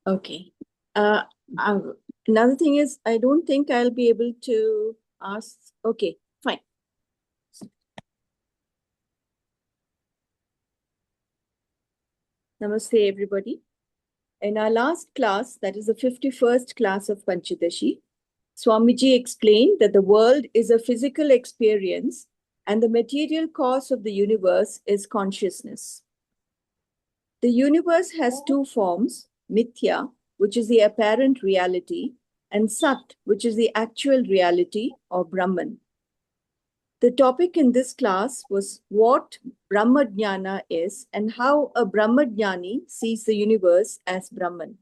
Okay. Uh, uh, Another thing is, I don't think I'll be able to ask. Okay, fine. Namaste, everybody. In our last class, that is the 51st class of Panchadashi, Swamiji explained that the world is a physical experience and the material cause of the universe is consciousness. The universe has two forms, Mithya, which is the apparent reality, and Sat, which is the actual reality or Brahman. The topic in this class was what Brahmajnana is and how a Brahmajnani sees the universe as Brahman.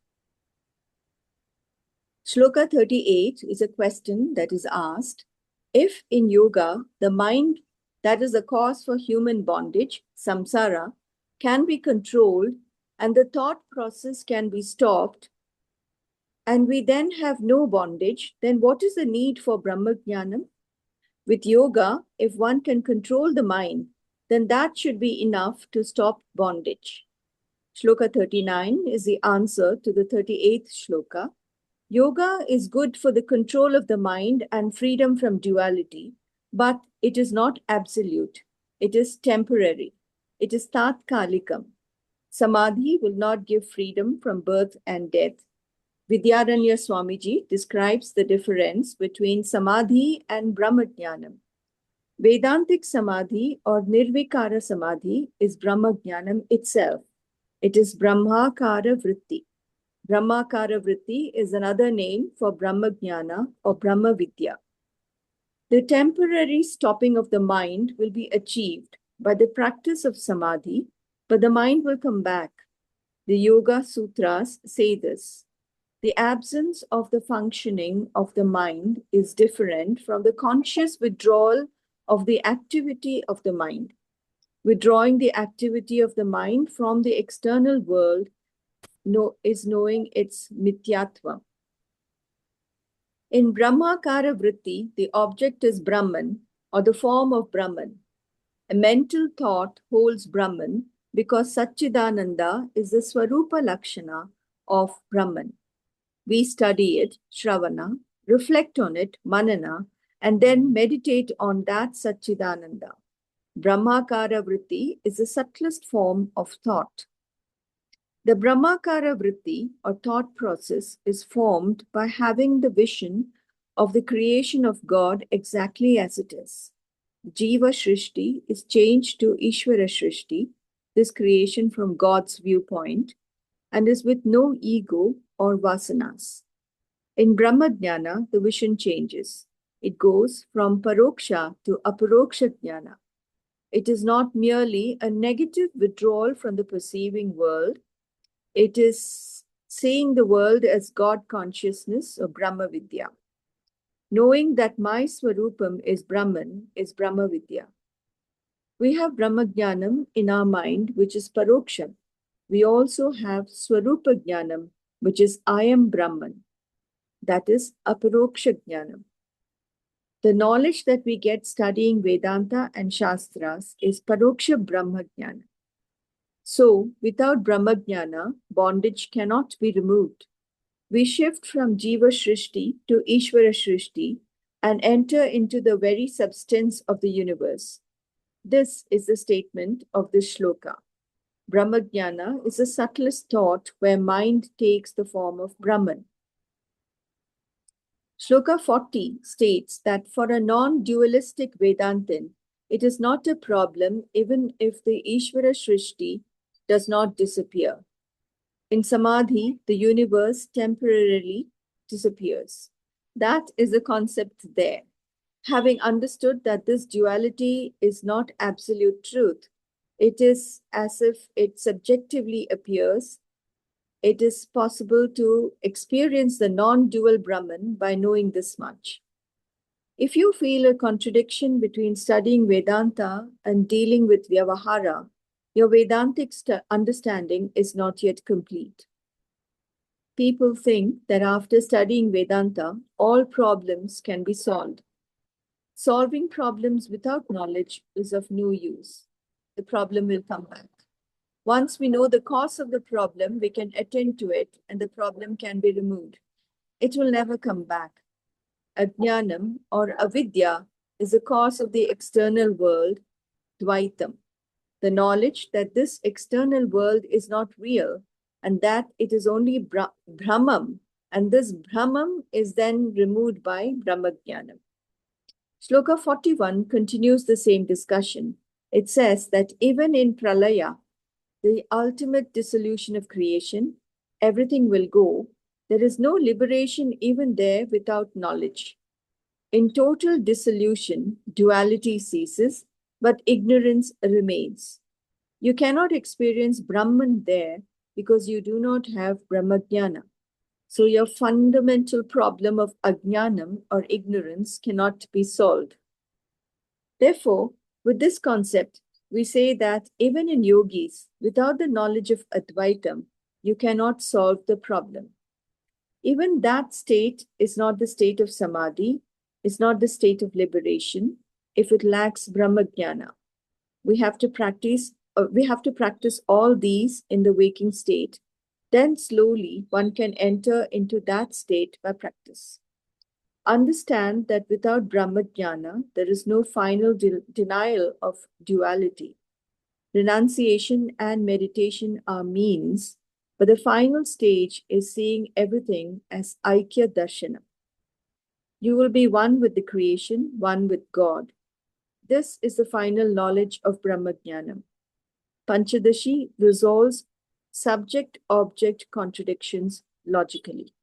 Shloka 38 is a question that is asked, if in yoga, the mind that is the cause for human bondage, samsara, can be controlled and the thought process can be stopped, and we then have no bondage, then what is the need for Brahmajnanam? With yoga, if one can control the mind, then that should be enough to stop bondage. Shloka 39 is the answer to the 38th shloka. Yoga is good for the control of the mind and freedom from duality, but it is not absolute. It is temporary. It is tatkalikam. Samadhi will not give freedom from birth and death. Vidyaranya Swamiji describes the difference between Samadhi and Brahmajnanam. Vedantic Samadhi or Nirvikara Samadhi is Brahmajnanam itself. It is Brahmakara vritti. Brahmakara vritti is another name for Brahmajnana or Brahma Vidya. The temporary stopping of the mind will be achieved by the practice of Samadhi, but the mind will come back. The Yoga Sutras say this. The absence of the functioning of the mind is different from the conscious withdrawal of the activity of the mind. Withdrawing the activity of the mind from the external world is knowing its mithyatva. In Brahmakara vritti, the object is Brahman or the form of Brahman. A mental thought holds Brahman because Satchidananda is the Swarupa Lakshana of Brahman. We study it, Shravana, reflect on it, Manana, and then meditate on that Satchidananda. Brahmakara vritti is the subtlest form of thought. The Brahmakara vritti or thought process is formed by having the vision of the creation of God exactly as it is. Jiva Srishti is changed to Ishvara Srishti, this creation from God's viewpoint, and is with no ego or vasanas. In Brahmajnana, the vision changes. It goes from paroksha to aparoksha jnana. It is not merely a negative withdrawal from the perceiving world. It is seeing the world as God consciousness or Brahma Vidya. Knowing that my Swarupam is Brahman is Brahma Vidya. We have Brahmajnanam in our mind, which is paroksha. We also have Swarupa Jnanam, which is I am Brahman. That is aparoksha jnanam. The knowledge that we get studying Vedanta and Shastras is paroksha Brahmajnana. So, without Brahmajnana, bondage cannot be removed. We shift from Jiva Srishti to Ishvara Srishti and enter into the very substance of the universe. This is the statement of this shloka. Brahmajnana is the subtlest thought where mind takes the form of Brahman. Shloka 40 states that for a non-dualistic Vedantin, it is not a problem even if the Ishvara Srishti does not disappear. In Samadhi, the universe temporarily disappears. That is the concept there. Having understood that this duality is not absolute truth, it is as if it subjectively appears. It is possible to experience the non-dual Brahman by knowing this much. If you feel a contradiction between studying Vedanta and dealing with Vyavahara, your Vedantic understanding is not yet complete. People think that after studying Vedanta, all problems can be solved. Solving problems without knowledge is of no use. The problem will come back. Once we know the cause of the problem, we can attend to it and the problem can be removed. It will never come back. Ajnanam or avidya is the cause of the external world, Dvaitam. The knowledge that this external world is not real and that it is only Brahmam, and this Brahmam is then removed by Brahmajnanam. Sloka 41 continues the same discussion. It says that even in Pralaya, the ultimate dissolution of creation, everything will go. There is no liberation even there without knowledge. In total dissolution, duality ceases, but ignorance remains. You cannot experience Brahman there because you do not have Brahmajnana. So your fundamental problem of ajnanam or ignorance cannot be solved. Therefore, with this concept, we say that even in yogis, without the knowledge of Advaitam, you cannot solve the problem. Even that state is not the state of Samadhi, is not the state of liberation, if it lacks Brahmajnana. We have to practice all these in the waking state. Then slowly one can enter into that state by practice. Understand that without Brahmajnana, there is no final denial of duality. Renunciation and meditation are means, but the final stage is seeing everything as Aikya Darshana. You will be one with the creation, one with God. This is the final knowledge of Brahmajnanam. Panchadasi resolves subject-object contradictions logically.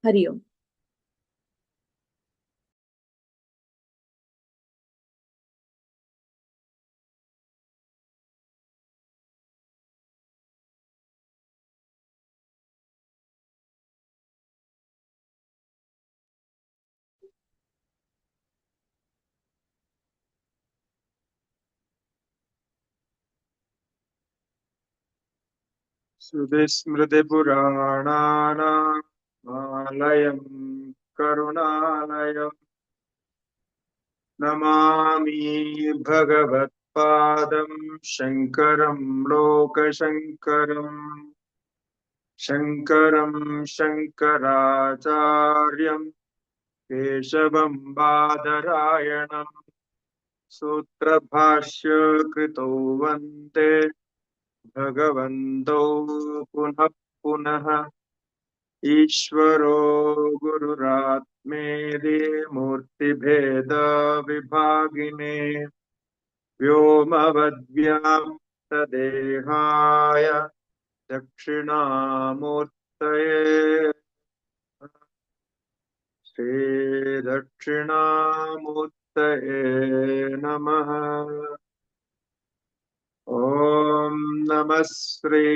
Hari Om. Sudhismridipurāṇānaṁ ālayam karunālayam namāmi bhagavatpādam shankaram lokashankaram shankaram shankarācāryam keshavam bādarayanam sutrabhāshya krito vante bhagavantau punah punah Ishvaro Gururatmedi Murtibheda Vibhagine Vyomavadvyam Tadehaya Dakshinamurtaye Sri Dakshinamurtaye Namaha Om Namah Sri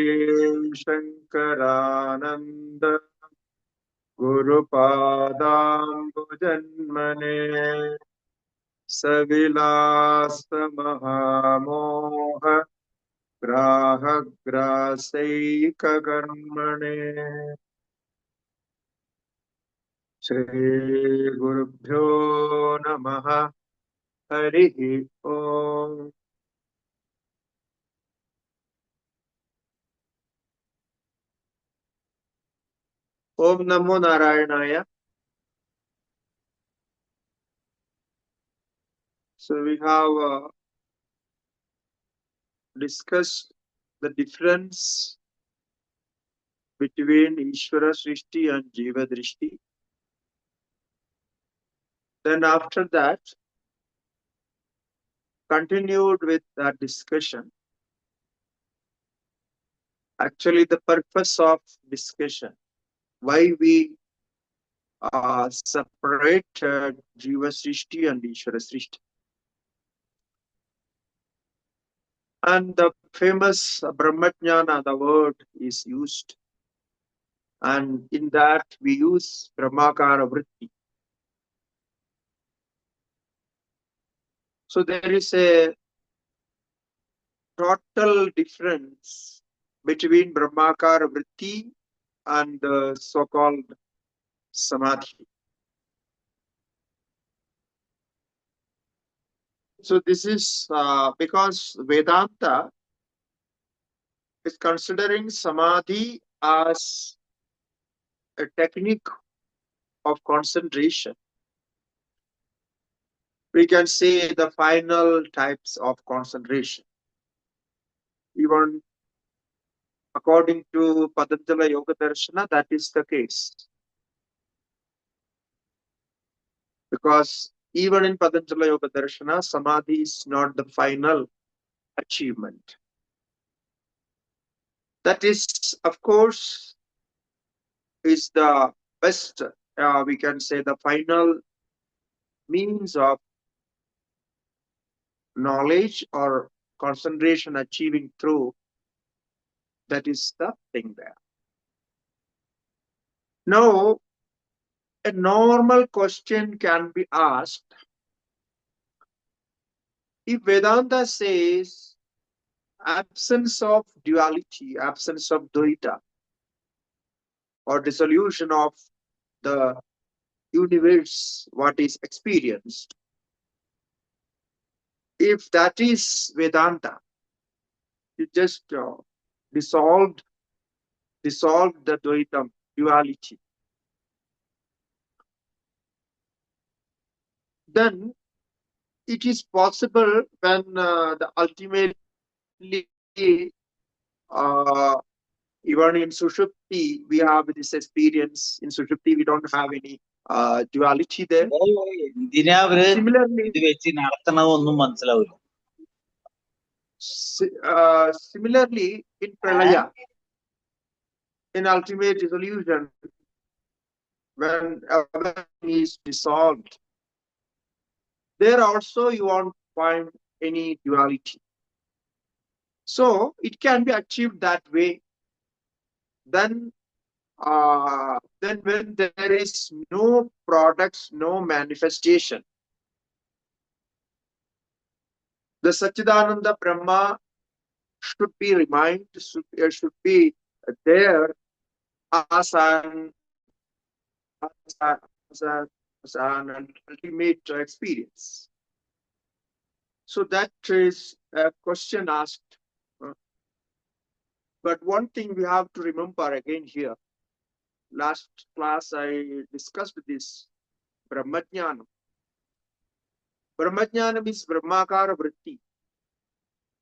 Shankarananda Guru Padambujanmane Savilasa Mahamoha Graha Grasaika Karmane Shri Guru Bhyo Namaha Harihi Om. Om Namo Narayanaya. So we have discussed the difference between Ishvara Srishti and Jiva Srishti. Then after that, continued with that discussion. Actually, the purpose of discussion, why we separate Jiva Srishti and Ishvara Srishti. And the famous Brahmajnana, the word is used. And in that we use Brahmakara vritti. So there is a total difference between Brahmakara vritti and the so-called Samadhi. So this is because Vedanta is considering Samadhi as a technique of concentration. We can say the final types of concentration. Even according to Patanjali Yoga Darshana, that is the case. Because even in Patanjali Yoga Darshana, Samadhi is not the final achievement. That is, of course, is the best, we can say, the final means of knowledge or concentration achieving through. That is the thing there. Now, a normal question can be asked. If Vedanta says absence of duality, absence of Dvaita, or dissolution of the universe, what is experienced, if that is Vedanta, it just dissolved the Dvaita duality, then it is possible when the ultimately even in Sushupti we have this experience. In Sushupti we don't have any duality there. Similarly, similarly in Pralaya, in ultimate dissolution, when everything is dissolved, there also you won't find any duality. So it can be achieved that way. Then when there is no products, no manifestation, the Satchidananda Brahma should be reminded, should be there as an ultimate experience. So that is a question asked. But one thing we have to remember again here. Last class I discussed this Brahmajnanam. Brahmajnanam is Brahmakara vritti.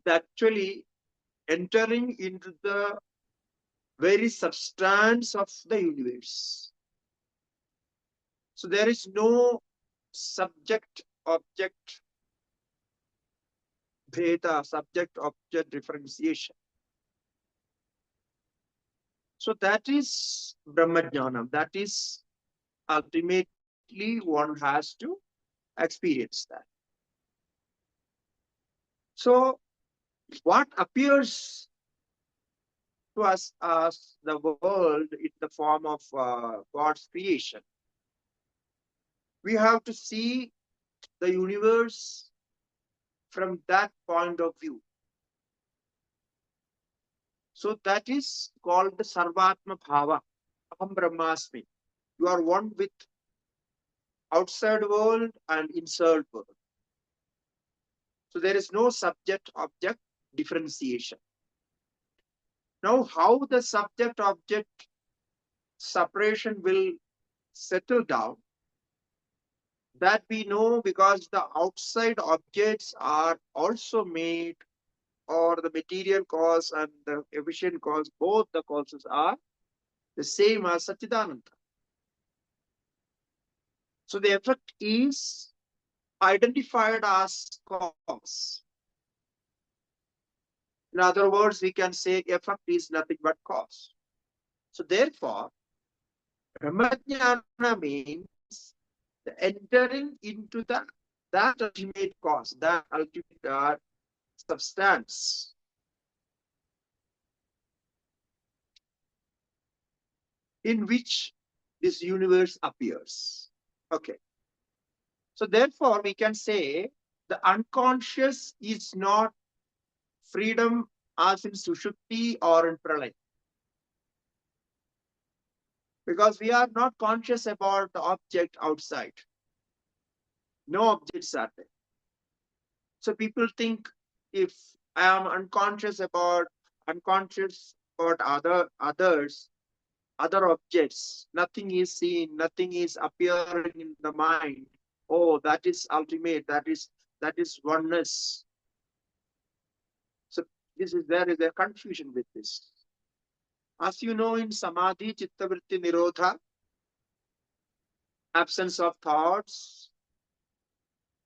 Actually entering into the very substance of the universe. So there is no subject-object bheda, subject-object differentiation. So that is Brahmajnanam. That is ultimately one has to experience that. So what appears to us as the world in the form of God's creation, we have to see the universe from that point of view. So that is called the Sarvatma Bhava, Aham Brahmasmi. You are one with outside world and inside world. So there is no subject-object differentiation. Now, how the subject-object separation will settle down, that we know because the outside objects are also made, or the material cause and the efficient cause, both the causes are the same as Satchidananda. So the effect is identified as cause. In other words, we can say effect is nothing but cause. So therefore, Brahmajnana means the entering into that ultimate cause, that ultimate substance. In which this universe appears. Okay. So therefore, we can say the unconscious is not freedom as in Sushupti or in Pralaya. Because we are not conscious about the object outside. No objects are there. So people think if I am unconscious about unconscious about others, other objects. Nothing is seen, nothing is appearing in the mind. Oh, that is ultimate, that is oneness. So there is a confusion with this. As you know, in Samadhi, Chitta, vritti, nirodhah, absence of thoughts,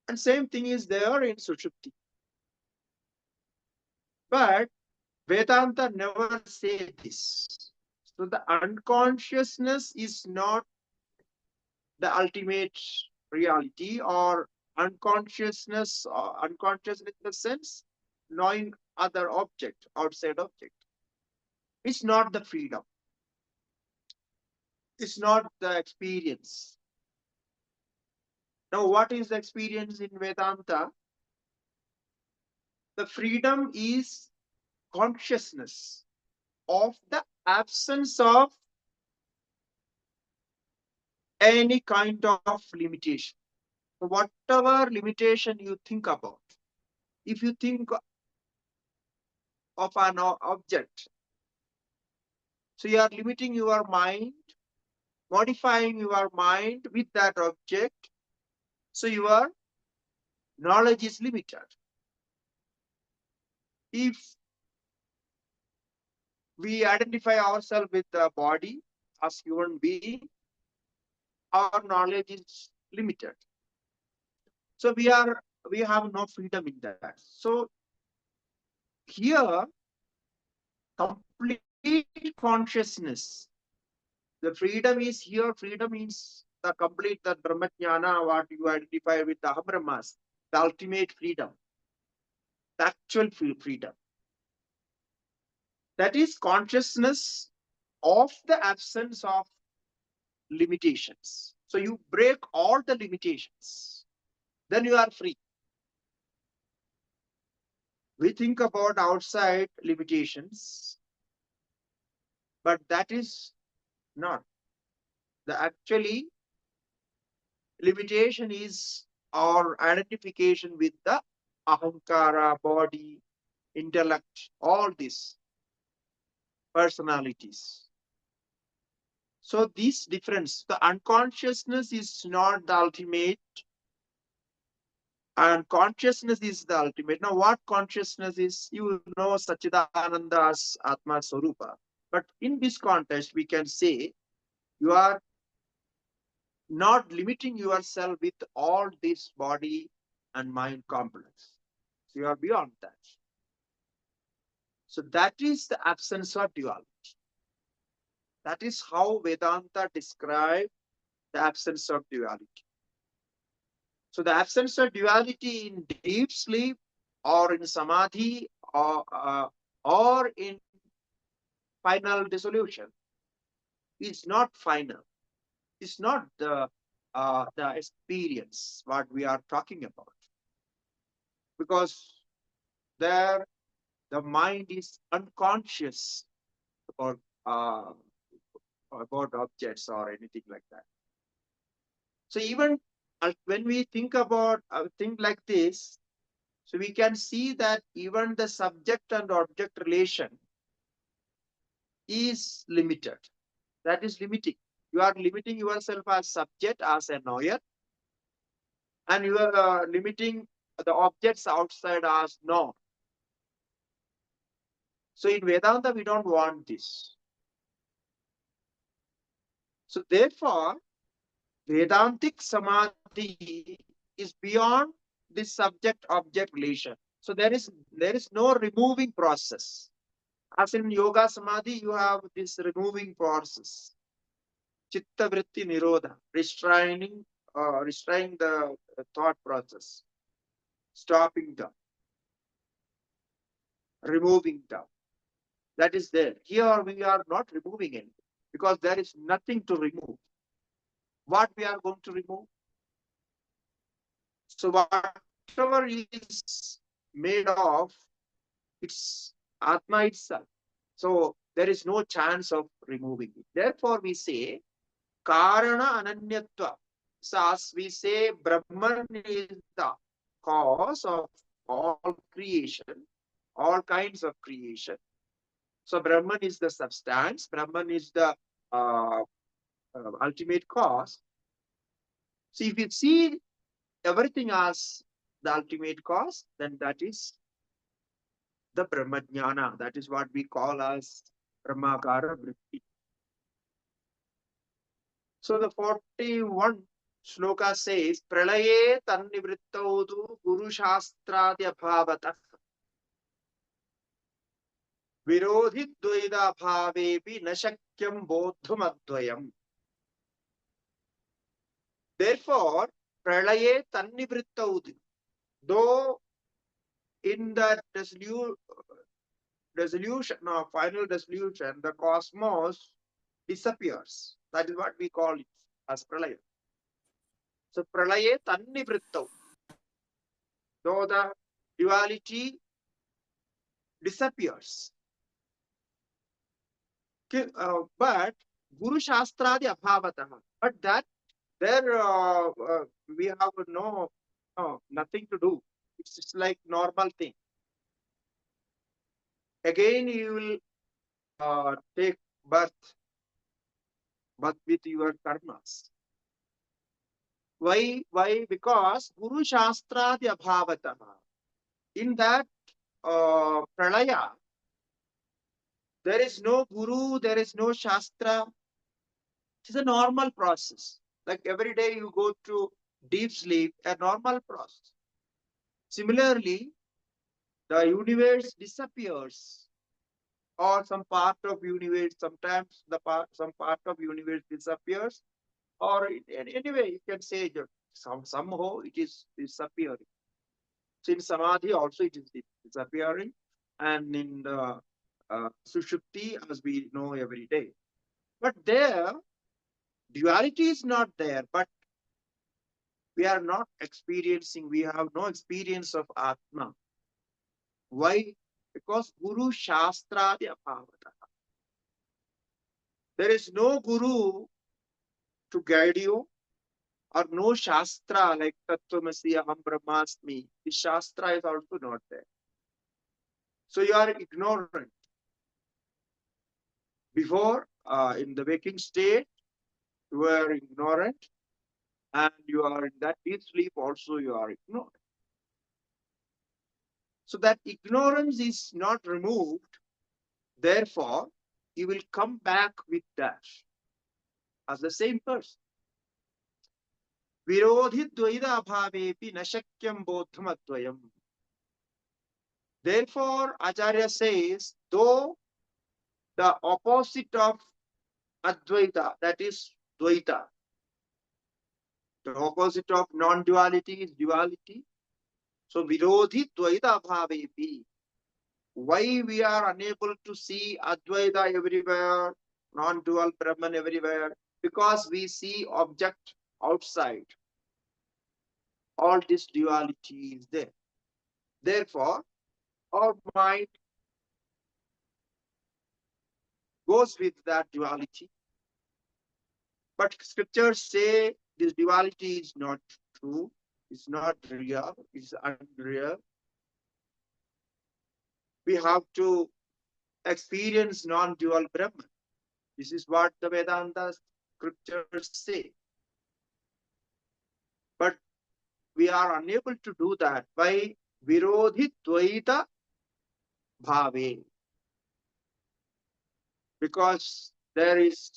and same thing is there in Sushupti. But Vedanta never say this. So the unconsciousness is not the ultimate reality, or unconscious in the sense knowing other object, outside object. It's not the freedom. It's not the experience. Now, what is the experience in Vedanta? The freedom is consciousness of the absence of any kind of limitation. So whatever limitation you think about, if you think of an object, so you are limiting your mind, modifying your mind with that object, so your knowledge is limited. If we identify ourselves with the body as human being, our knowledge is limited. So we have no freedom in that. So here, complete consciousness. The freedom is here. Freedom means the complete, the Brahmajnana, what you identify with the Aham Brahmasmi, the ultimate freedom, the actual freedom. That is consciousness of the absence of limitations. So you break all the limitations, then you are free. We think about outside limitations, but that is not. The actually limitation is our identification with the ahankara, body, intellect, all these personalities. So this difference, the unconsciousness is not the ultimate, and consciousness is the ultimate. Now, what consciousness is? You know Satchidananda as Atma Swarupa. But in this context, we can say you are not limiting yourself with all this body and mind complex. So you are beyond that. So that is the absence of duality. That is how Vedanta describes the absence of duality. So the absence of duality in deep sleep or in samadhi or in final dissolution is not final. It's not the experience what we are talking about. Because there the mind is unconscious about objects or anything like that. So even when we think about a thing like this, so we can see that even the subject and object relation is limited. That is limiting. You are limiting yourself as subject, as a knower, and you are limiting the objects outside as known. So in Vedanta, we don't want this. So therefore, Vedantic Samadhi is beyond this subject-object relation. So there is no removing process. As in Yoga Samadhi, you have this removing process. Chitta vritti nirodhah, restraining the thought process, stopping them, removing them. That is there. Here we are not removing anything because there is nothing to remove. What we are going to remove? So whatever is made of, it's Atma itself. So there is no chance of removing it. Therefore we say Karana Ananyatva. So as we say Brahman is the cause of all creation, all kinds of creation. So Brahman is the substance, Brahman is the ultimate cause. So if you see everything as the ultimate cause, then that is the Brahmajnana. That is what we call as Brahmakara vritti. So the 41 Sloka says, Pralaye tannivrittaudu Guru Shastradi abhavatah Virodhi Dvaita bhavepi nashakyam bodhum advayam. Therefore, Pralaye tannivrittaudu, though in the final dissolution, the cosmos disappears. That is what we call it as Pralaya. So Pralaye tannivrittau, though the duality disappears. But Guru Shastradi abhavataha. But that there we have nothing to do. It's just like normal thing. Again, you will take birth, but with your karmas. Why? Because Guru Shastradi abhavataha. In that pralaya, there is no Guru, there is no Shastra. It is a normal process. Like every day you go to deep sleep, a normal process. Similarly, the universe disappears, or some part of universe. Sometimes some part of universe disappears, or anyway you can say that somehow it is disappearing. So in Samadhi also it is disappearing, and in the Sushupti, as we know every day. But there, duality is not there, but we are not experiencing, we have no experience of Atma. Why? Because Guru Shastra Abhavata. There is no Guru to guide you, or no Shastra like Tattvamasi, Aham Brahmasmi. The Shastra is also not there. So you are ignorant. Before, in the waking state, you are ignorant, and you are in that deep sleep also you are ignorant. So that ignorance is not removed. Therefore, you will come back with that as the same person. Virodhi Dvaita bhavepi nashakyam bodham advayam. Therefore, Acharya says, though the opposite of Advaita, that is Dvaita, the opposite of non-duality is duality. So, Virodhi Dvaita bhavepi. Why we are unable to see Advaita everywhere, non-dual Brahman everywhere? Because we see object outside. All this duality is there. Therefore, our mind goes with that duality. But scriptures say this duality is not true, it's not real, it's unreal. We have to experience non-dual Brahman. This is what the Vedanta scriptures say. But we are unable to do that by Virodhi Dvaita Bhave. Because there is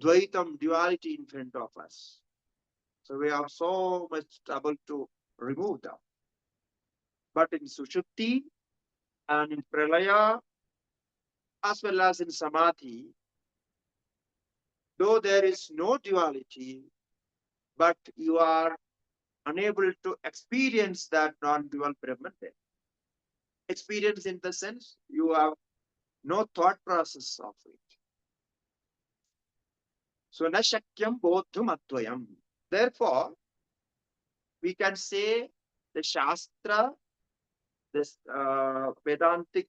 Dvaitam, duality in front of us. So we have so much trouble to remove them. But in Sushupti and in Pralaya, as well as in Samadhi, though there is no duality, but you are unable to experience that non-dual Brahman there. Experience in the sense you have no thought process of it. So, na shakyam bodhum advayam. Therefore, we can say the Shastra, this Vedantic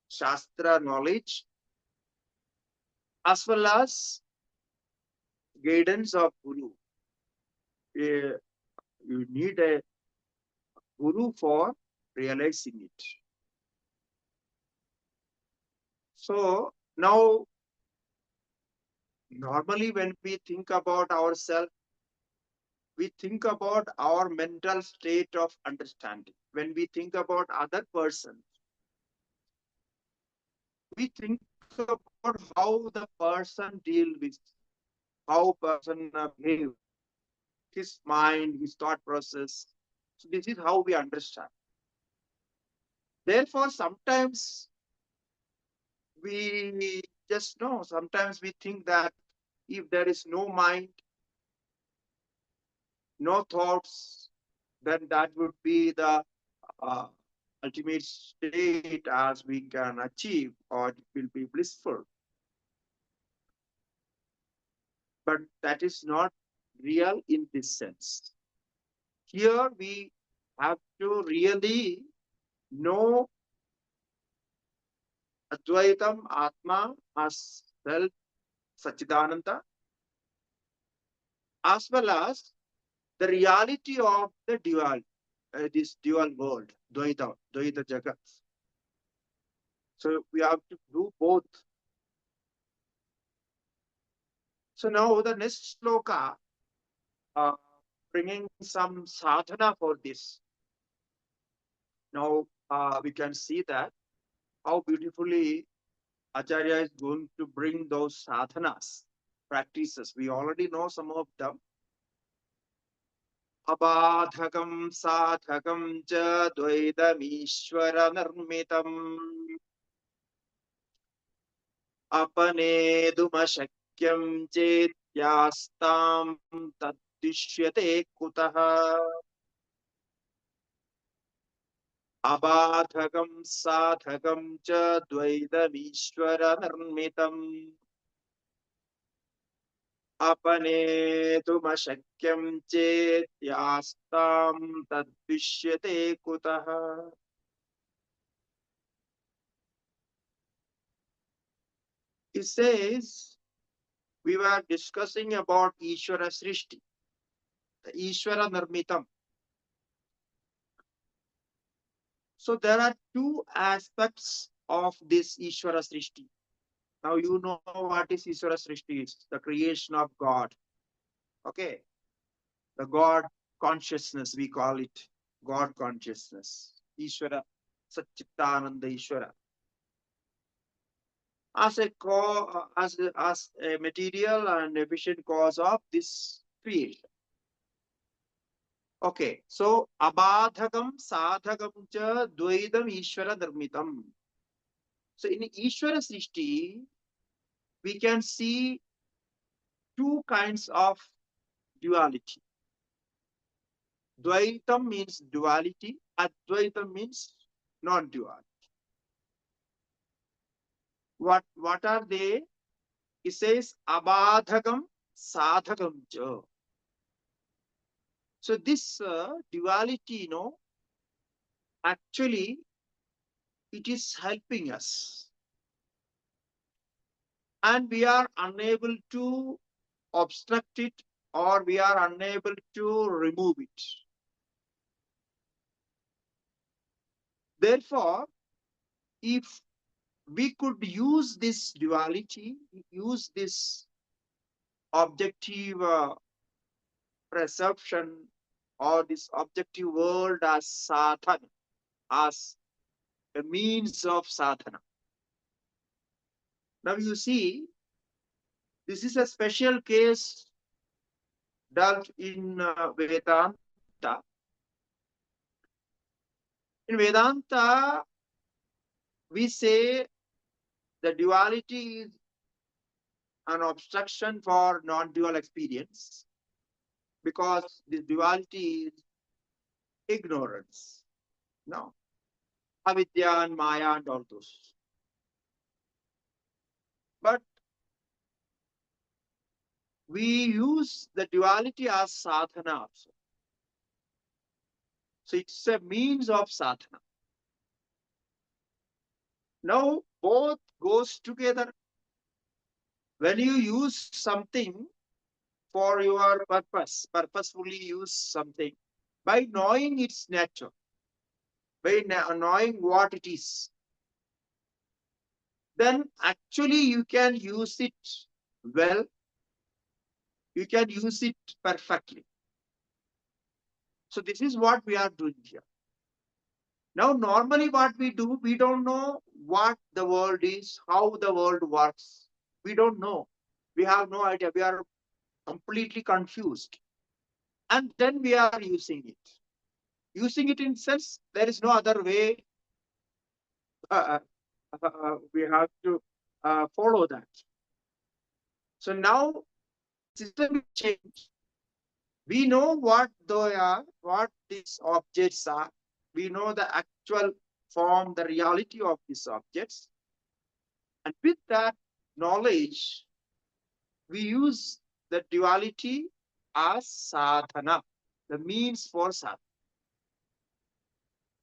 Shastra knowledge, as well as guidance of Guru. You need a Guru for realizing it. So now, normally when we think about ourselves, we think about our mental state of understanding. When we think about other persons, we think about how the person deal with, how person behave, his mind, his thought process. So this is how we understand. Therefore, sometimes we just know, sometimes we think that if there is no mind, no thoughts, then that would be the uh, ultimate state as we can achieve, or it will be blissful. But that is not real in this sense. Here we have to really know Advaitam, Atma as self, Sachidananda, as well as the reality of the dual, this dual world, Dvaita Jagat. So we have to do both. So now the next sloka, uh, bringing some sadhana for this. Now we can see that how beautifully Acharya is going to bring those sadhanas, practices. We already know some of them. Abadhakam sadhakam cha dvaidamishvara nirmitam apanedumashakyam chetyastam taddishyate kutah. Abadhakam sadhakam cha dvaidamishvara nirmitam apanetumashakyam chetyastam tadvishyate kutah. It says, we were discussing about Ishvara Srishti, the Ishvara Nirmitam. So there are two aspects of this Ishvara Srishti. Now you know what is Ishvara Srishti is, the creation of God. Okay, the God consciousness, we call it God consciousness. Ishvara, Satchitananda Ishvara. As a as a material and efficient cause of this field. Okay, so abadhakam sadhakam cha dvaidam ishvara dharmitam. So in Ishvara Srishti, we can see two kinds of duality. Dvaitam means duality, Advaitam means non-duality. What are they? It says abadhakam sadhakam cha. So this duality, actually it is helping us. And we are unable to obstruct it, or we are unable to remove it. Therefore, if we could use this duality, use this objective perception or this objective world as sadhana, as a means of sadhana. Now you see, this is a special case dealt in Vedanta. In Vedanta, we say the duality is an obstruction for non-dual experience, because this duality is ignorance. No, avidya and maya and all those. But we use the duality as sadhana also. So it's a means of sadhana. Now both goes together. When you use something for your purpose, purposefully use something, by knowing its nature, by knowing what it is, then actually you can use it well, you can use it perfectly. So this is what we are doing here. Now, normally what we do, we don't know what the world is, how the world works. We don't know. We have no idea. We are completely confused. And then we are using it. Using it in sense, there is no other way. We have to follow that. So now system is changed. We know what they are, what these objects are. We know the actual form, the reality of these objects. And with that knowledge, we use the duality as sadhana, the means for sadhana.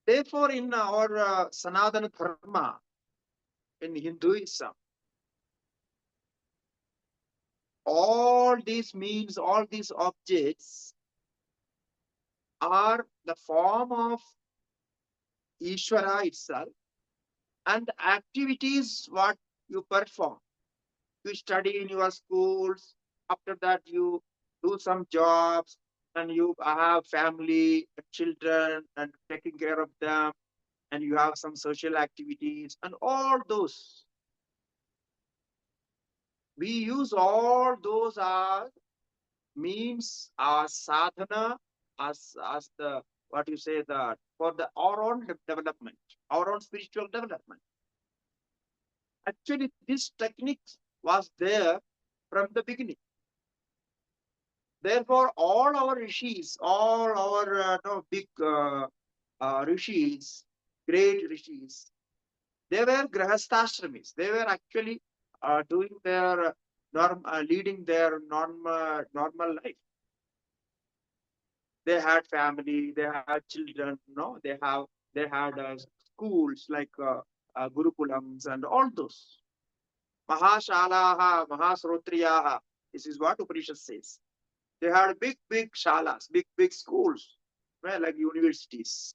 Therefore, in our Sanatana Dharma, in Hinduism, all these means, all these objects are the form of Ishvara itself, and the activities what you perform. You study in your schools, after that you do some jobs, and you have family, children, and taking care of them, and you have some social activities, and all those. We use all those as means, as sadhana, as the what you say that for the our own development, our own spiritual development. Actually, this technique was there from the beginning. Therefore, all our rishis, all our big rishis, great rishis, they were grahasthashramis. They were actually doing their leading their normal life. They had family, they had children, no, they had schools like gurukulams and all those. Mahashalaha, Mahasrotriyaha. This is what Upanishad says. They had big shalas, big schools, right, like universities.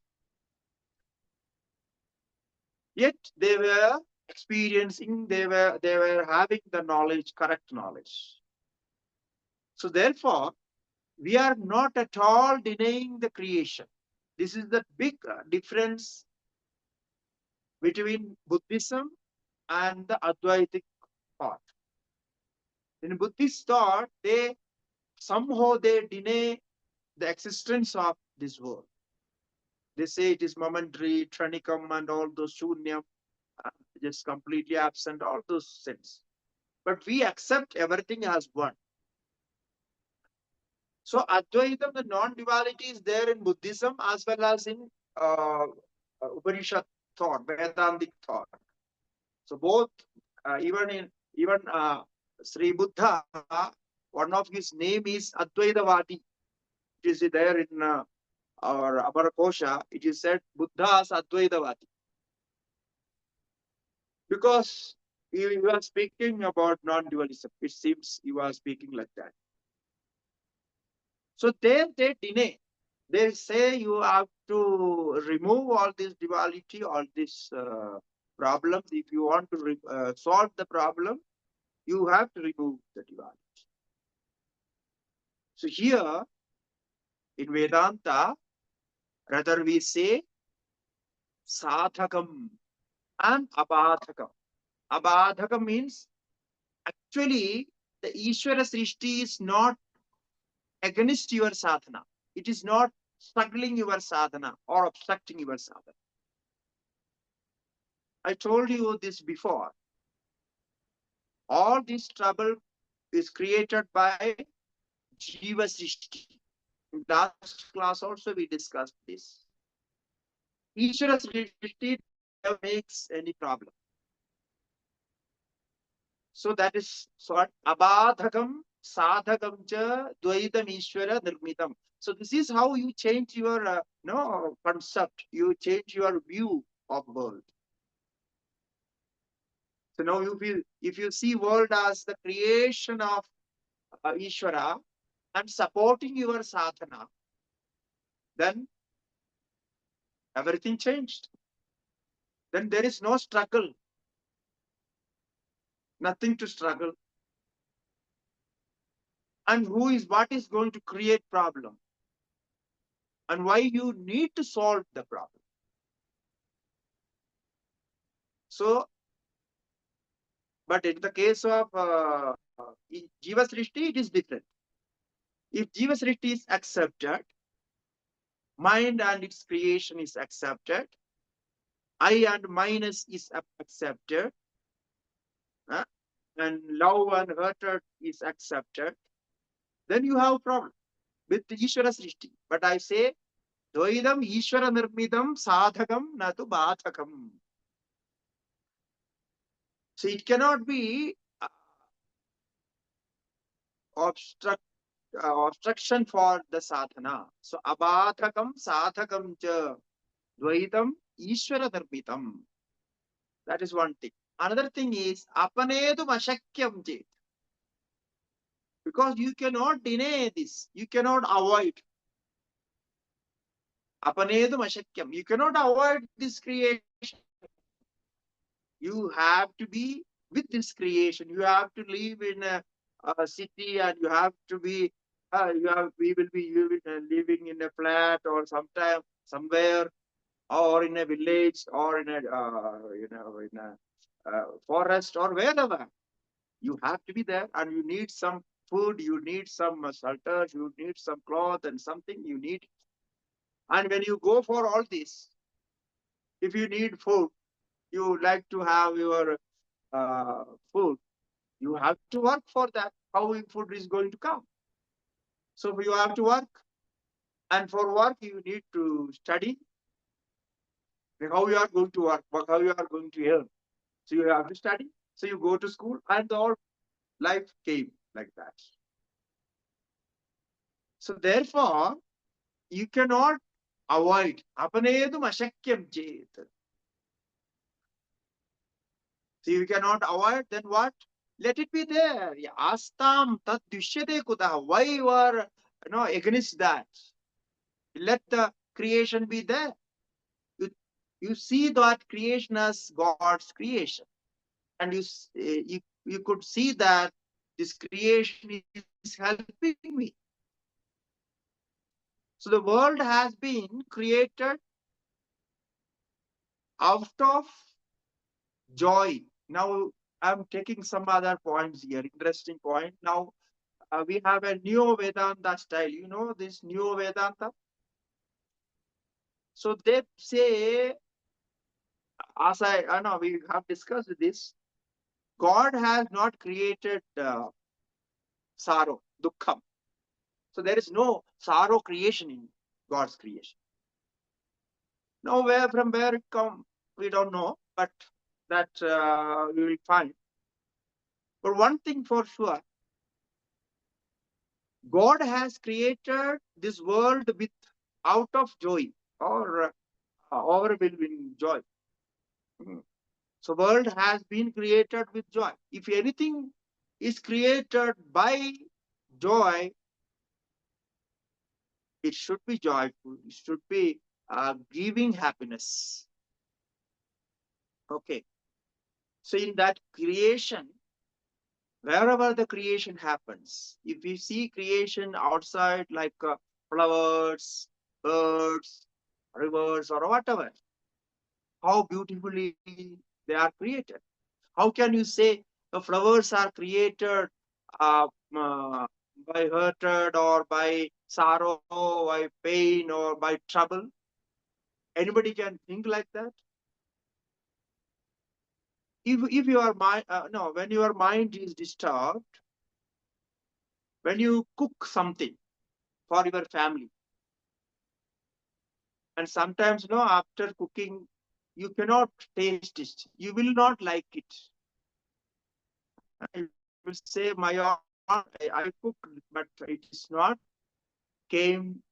Yet they were experiencing, they were having the knowledge, correct knowledge. So therefore, we are not at all denying the creation. This is the big difference between Buddhism and the Advaitic thought. In Buddhist thought, they somehow they deny the existence of this world. They say it is momentary, tranikam, and all those shunyam, just completely absent, all those sense. But we accept everything as one. So Advaitam, the non-duality, is there in Buddhism as well as in Upanishad thought, Vedantic thought. So both, even Sri Buddha, one of his name is Advaitavadi. It is there in our Amarakosha. It is said Buddha as Advaitavadi. Because he was speaking about non-dualism. It seems he was speaking like that. So there they deny. They say you have to remove all this duality, all these problems. If you want to solve the problem, you have to remove the duality. So here in Vedanta, rather we say sadhakam and abadhakam. Abadhakam means actually the Ishvara Srishti is not against your sadhana. It is not struggling your sadhana or obstructing your sadhana. I told you this before. All this trouble is created by Jiva Srishti. In last class also we discussed this. Ishvara Srishti never makes any problem. So that is what abadhakam, sadhakam cha, dvaitam ishvara nirmitam. So this is how you change your concept. You change your view of world. So now if you see world as the creation of Ishvara and supporting your sadhana, then everything changed. Then there is no struggle. nothing to struggle. And what is going to create problem? And why you need to solve the problem. So, but in the case of Jiva Srishti, it is different. If Jiva Srishti is accepted, mind and its creation is accepted, I and minus is accepted, and love and hatred is accepted, then you have a problem with Ishvara Srishti. But I say, Dvaidam Ishvara Nirmidam Sadhakam Natu Bhathakam. So it cannot be obstruction for the sadhana. So abhathakam sadhakam cha dvaitam ishvara nirmitam. That is one thing. Another thing is apanedum ashakyam chet. Because you cannot deny this. You cannot avoid. Apanedum ashakyam. You cannot avoid this creation. You have to be with this creation. You have to live in a city, and you have to be. We will be living in a flat or sometime somewhere, or in a village, or in a forest, or wherever. You have to be there, and you need some food. You need some shelter. You need some cloth and something. You need. And when you go for all this, if you need food, you like to have your food, you have to work for that. How food is going to come? So you have to work, and for work you need to study. How you are going to work, how you are going to earn. So you have to study. So you go to school, and all life came like that. So therefore, you cannot avoid. Apanedum ashakyam chet. So you cannot avoid, then what? Let it be there. Astam tat dushyate kutah. Why you are against that? Let the creation be there. You see that creation as God's creation. And you could see that this creation is helping me. So the world has been created out of joy. Now I'm taking some other points here, interesting point. Now we have a Neo Vedanta style. You know this Neo Vedanta? So they say, as I know, we have discussed this, God has not created sorrow, dukkham. So there is no sorrow creation in God's creation. Now from where it comes, we don't know, but that we will find. But one thing for sure, God has created this world with out of joy or overwhelming joy. So world has been created with joy. If anything is created by joy, it should be joyful. It should be giving happiness. Okay. So in that creation, wherever the creation happens, if we see creation outside like flowers, birds, rivers, or whatever, how beautifully they are created. How can you say the flowers are created by hatred or by sorrow, by pain, or by trouble? Anybody can think like that? If your mind, when your mind is disturbed, when you cook something for your family, and sometimes after cooking you cannot taste it, you will not like it. You will say, I cooked, but it is not came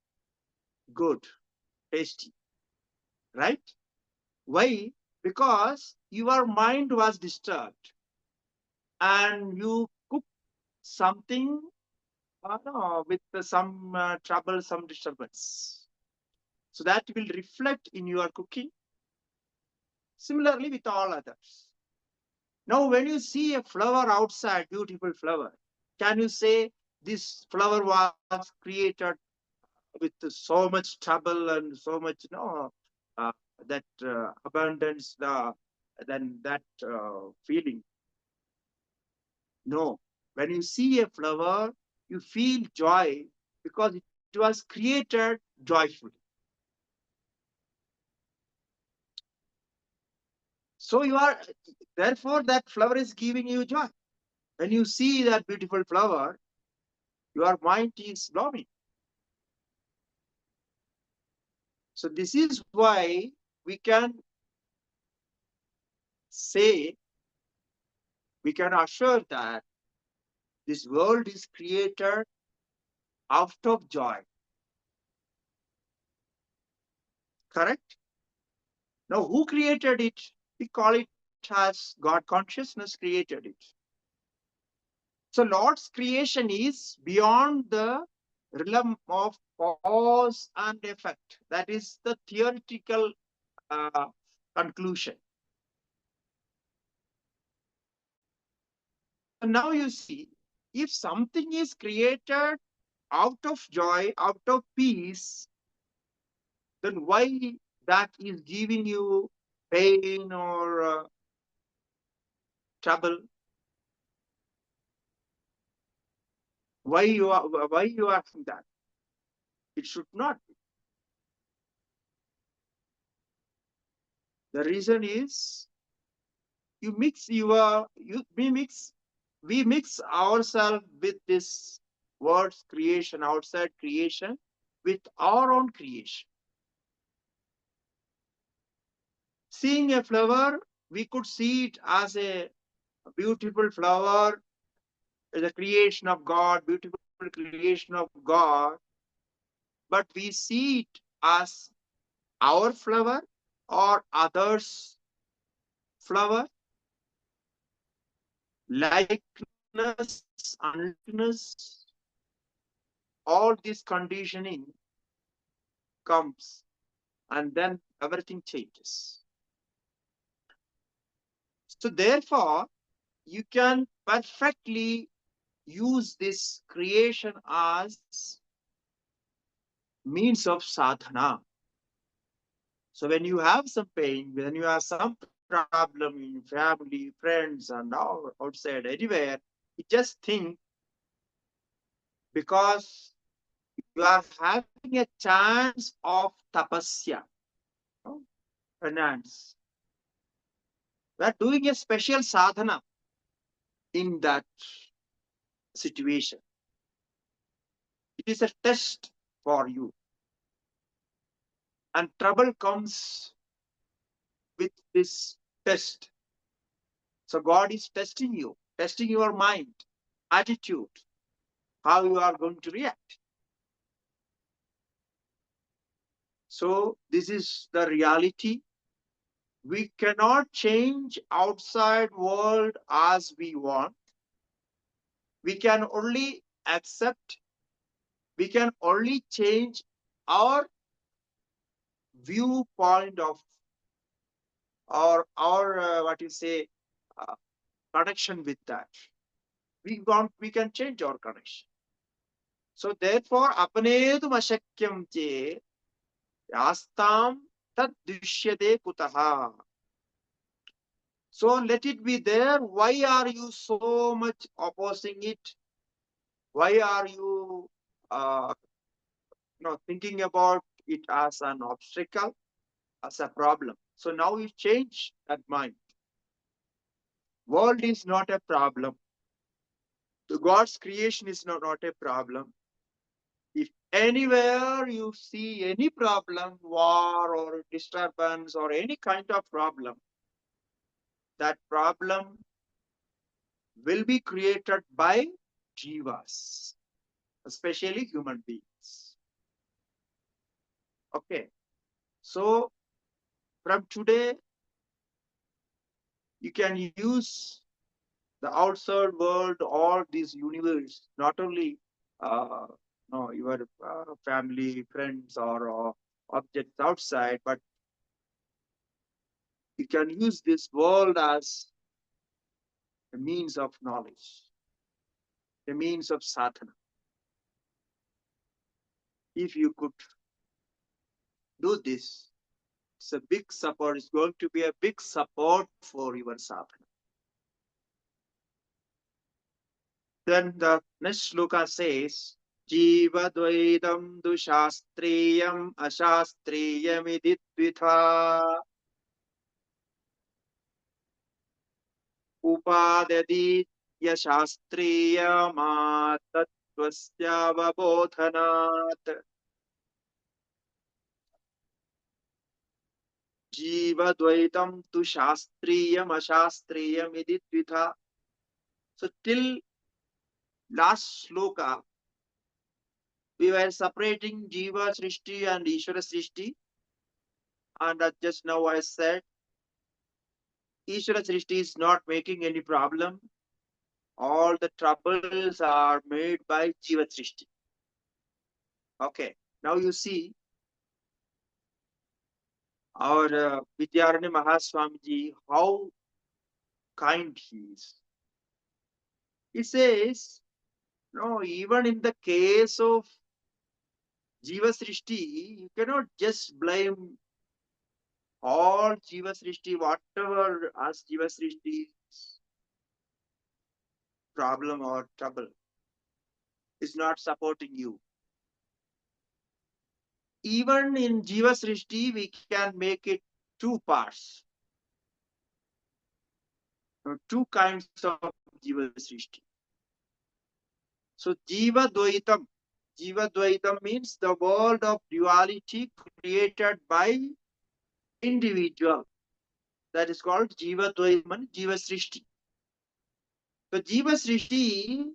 good, tasty, right? Why? Because your mind was disturbed, and you cook something with some trouble, some disturbance. So that will reflect in your cooking. Similarly with all others. Now, when you see a flower outside, beautiful flower, can you say this flower was created with so much trouble and so much, uh, that abundance, then that feeling? No. When you see a flower, you feel joy because it was created joyfully. So you are, therefore, that flower is giving you joy. When you see that beautiful flower, your mind is blooming. So this is why we can say, we can assure that this world is created out of joy. Correct? Now, who created it? We call it as God consciousness created it. So Lord's creation is beyond the realm of cause and effect. That is the theoretical conclusion. So now you see, if something is created out of joy, out of peace, then why that is giving you pain or trouble? Why you are that? It should not be. The reason is you mix your you we mix ourselves with this world's creation, outside creation, with our own creation. Seeing a flower, we could see it as a beautiful flower, the creation of God, beautiful creation of God, but we see it as our flower or others' flower. Likeness, unlikeness, all this conditioning comes, and then everything changes. So therefore, you can perfectly use this creation as means of sadhana. So when you have some pain, when you have some problem in family, friends, and all outside, anywhere, you just think, because you are having a chance of tapasya, no? Penance. We are doing a special sadhana in that situation. It is a test for you. And trouble comes with this test. So God is testing you, testing your mind, attitude, how you are going to react. So this is the reality. We cannot change outside world as we want. We can only accept, we can only change our viewpoint of, or our what you say, uh, connection with that. We can change our connection. So therefore, apnedu ashakyam che yastam tad dushyate kutaha. So let it be there. Why are you so much opposing it? Why are you thinking about it as an obstacle, as a problem? So now you change that mind. World is not a problem. The God's creation is not a problem. If anywhere you see any problem, war or disturbance or any kind of problem, that problem will be created by jivas, especially human beings. Okay. So from today, you can use the outside world or this universe, not only uh, no, your family, friends, or objects outside, but you can use this world as a means of knowledge, a means of sadhana. If you could do this, it's a big support. It's going to be a big support for your sadhana. Then the next sloka says, Jiva Dvaitam Dushastriyam Ashastriyam Iditvitha Upadadi Yashastriyamatattvasya Jiva Dvaitam tu Shastriyam Ashastriyam Iditvitha. So till last sloka, we were separating Jiva Srishti and Ishvara Srishti. And just now I said, Ishvara Srishti is not making any problem. All the troubles are made by Jiva Srishti. Okay, now you see our Vidyaranya Mahaswamiji, how kind he is. He says, no, even in the case of Jiva Srishti, you cannot just blame all Jiva Srishti, whatever as Jiva Srishti's problem or trouble is not supporting you. Even in Jiva Srishti, we can make it two parts, two kinds of Jiva Srishti. So Jiva Dvaitam means the world of duality created by individual. That is called Jiva Dvaitam and Jiva Srishti. So Jiva Srishti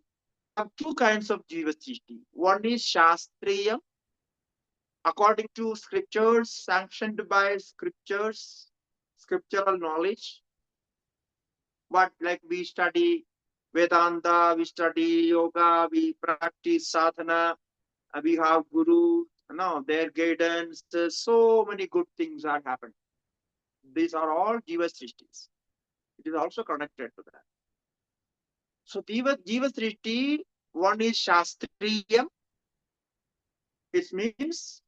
have two kinds of Jiva Srishti. One is Shastriya, according to scriptures, sanctioned by scriptures, scriptural knowledge. But like we study Vedanta, we study yoga, we practice sadhana, we have guru, their guidance. So many good things are happening. These are all Jiva Srishtis. It is also connected to that. So Jiva Srishti, one is Shastriya. It means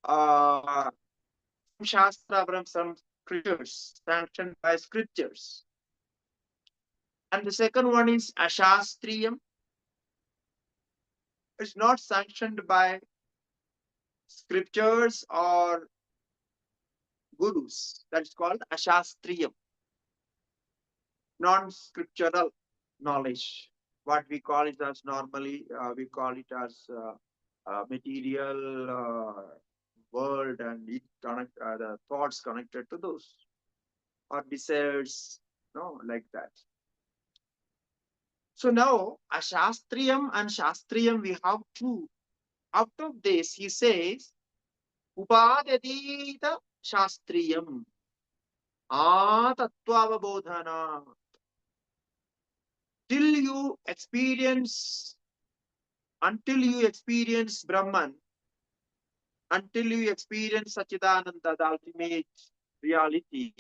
some Shastra from some scriptures, sanctioned by scriptures. And the second one is Ashastriyam. It's not sanctioned by scriptures or gurus. That is called Ashastriyam. Non-scriptural knowledge. What we call it as normally, we call it as material world, and it connect the thoughts connected to those, or desires, like that. So now Ashastriyam and Shastriyam we have two. Out of this, he says, Upadadita Shastriyam Atattva until you experience Brahman, until you experience Satchidananda, the ultimate reality,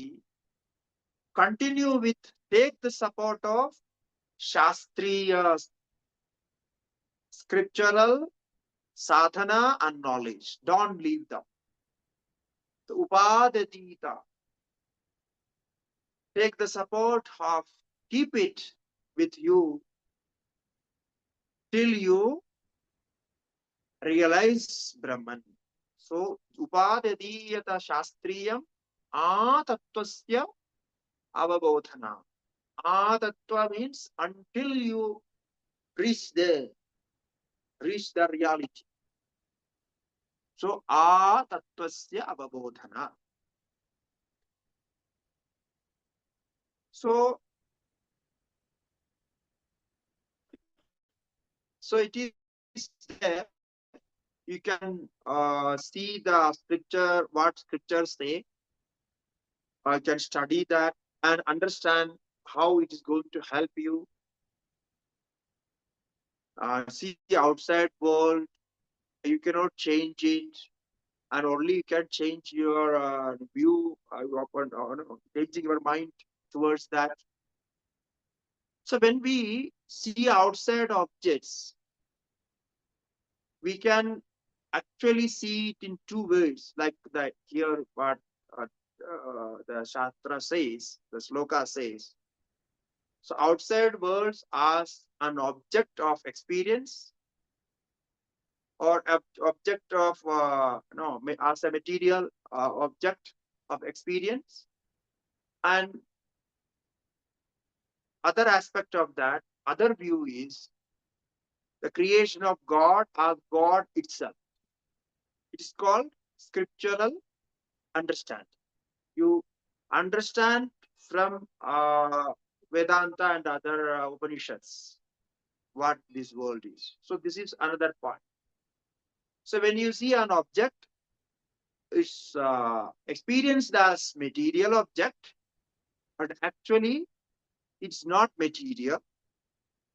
take the support of Shastriya, scriptural, sadhana and knowledge. Don't leave them. The Upadadita, take the support of, keep it with you till you realize Brahman. So, Upadadiyata Shastriyam Atattwasya Avabodhana. Atattva means until you reach the reality. So, Atattwasya Avabodhana. So it is there. You can see the scripture, what scriptures say. You can study that and understand how it is going to help you. See the outside world. You cannot change it, and only you can change your view, changing your mind towards that. So when we see outside objects, we can actually see it in two ways, like that here what the Shastra says, the Sloka says. So outside worlds as an object of experience or object of, no, as a material object of experience. And other aspect of that, other view is the creation of God as God itself. It is called scriptural understanding. You understand from Vedanta and other Upanishads what this world is. So this is another point. So when you see an object, it's experienced as material object, but actually it's not material.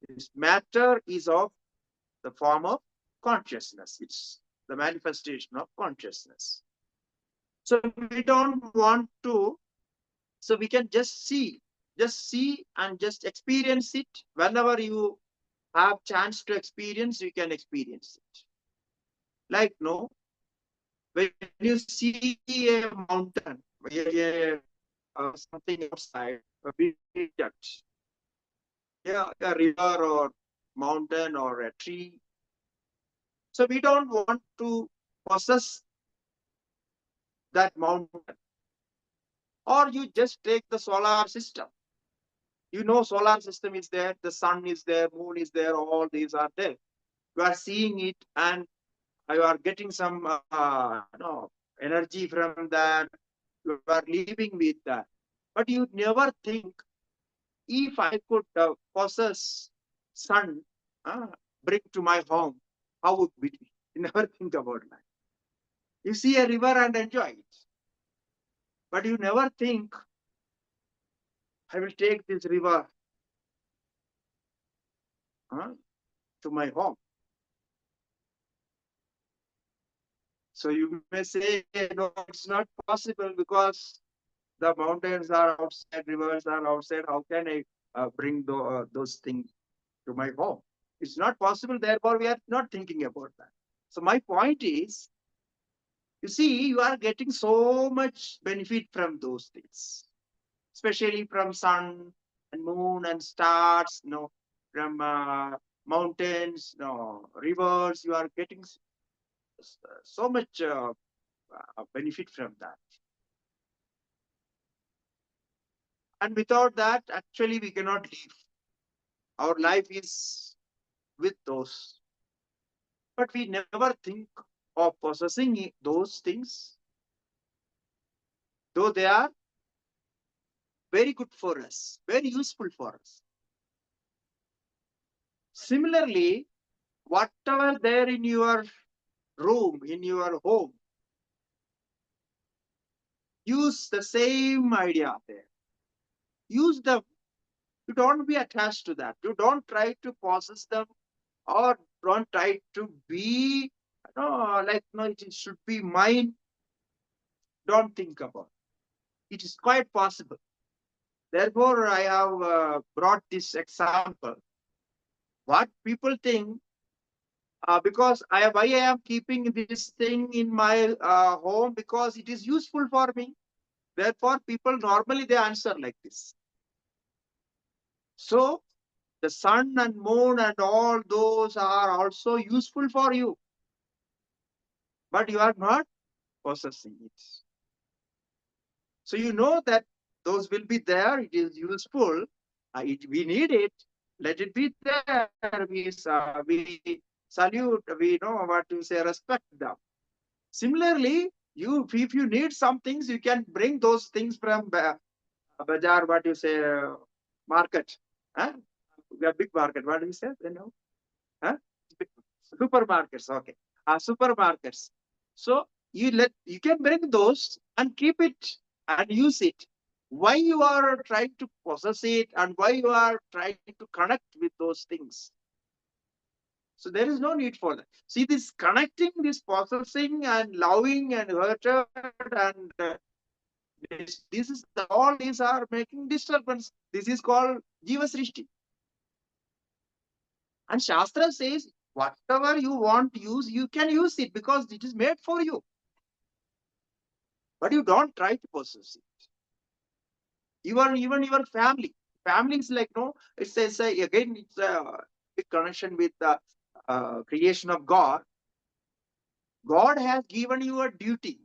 This matter is of the form of consciousness. It's the manifestation of consciousness. So we don't want to, so we can just see and just experience it. Whenever you have chance to experience, you can experience it. Like, no, when you see a mountain, something outside, a big object, yeah, a river or mountain or a tree. So we don't want to possess that mountain. Or you just take the solar system. You know, solar system is there, the sun is there, moon is there, all these are there. You are seeing it and you are getting some no, energy from that. You are living with that. But you never think, if I could possess sun, bring to my home, how would it be? You never think about that. You see a river and enjoy it. But you never think, I will take this river to my home. So you may say, no, it's not possible because the mountains are outside, rivers are outside. How can I bring those things to my home? It's not possible. Therefore, we are not thinking about that. So my point is, you see, you are getting so much benefit from those things, especially from sun and moon and stars, from mountains, rivers. You are getting so much benefit from that. And without that, actually, we cannot live. Our life is with those. But we never think of possessing those things, though they are very good for us, very useful for us. Similarly, whatever there in your room, in your home, use the same idea there. Use them. You don't be attached to that. You don't try to possess them or don't try to be, it should be mine. Don't think about it. It is quite possible. Therefore, I have brought this example. What people think, because why I am keeping this thing in my home, because it is useful for me. Therefore, people normally they answer like this. So, the sun and moon and all those are also useful for you. But you are not possessing it. So you know that those will be there. It is useful. We need it. Let it be there. We salute. We know what to say. Respect them. Similarly, if you need some things, you can bring those things from bazaar. What you say, market. Huh? We have big market. What do you say? You know? Huh? Supermarkets. Okay. Supermarkets. So you can bring those and keep it and use it. Why you are trying to possess it and why you are trying to connect with those things? So there is no need for that. See, this connecting, this possessing and loving and hatred and this is all these are making disturbance. This is called Jiva Srishti. And Shastra says, whatever you want to use, you can use it because it is made for you. But you don't try to possess it. Even your family. Family is like, no, it says, again, it's a big connection with the creation of God. God has given you a duty.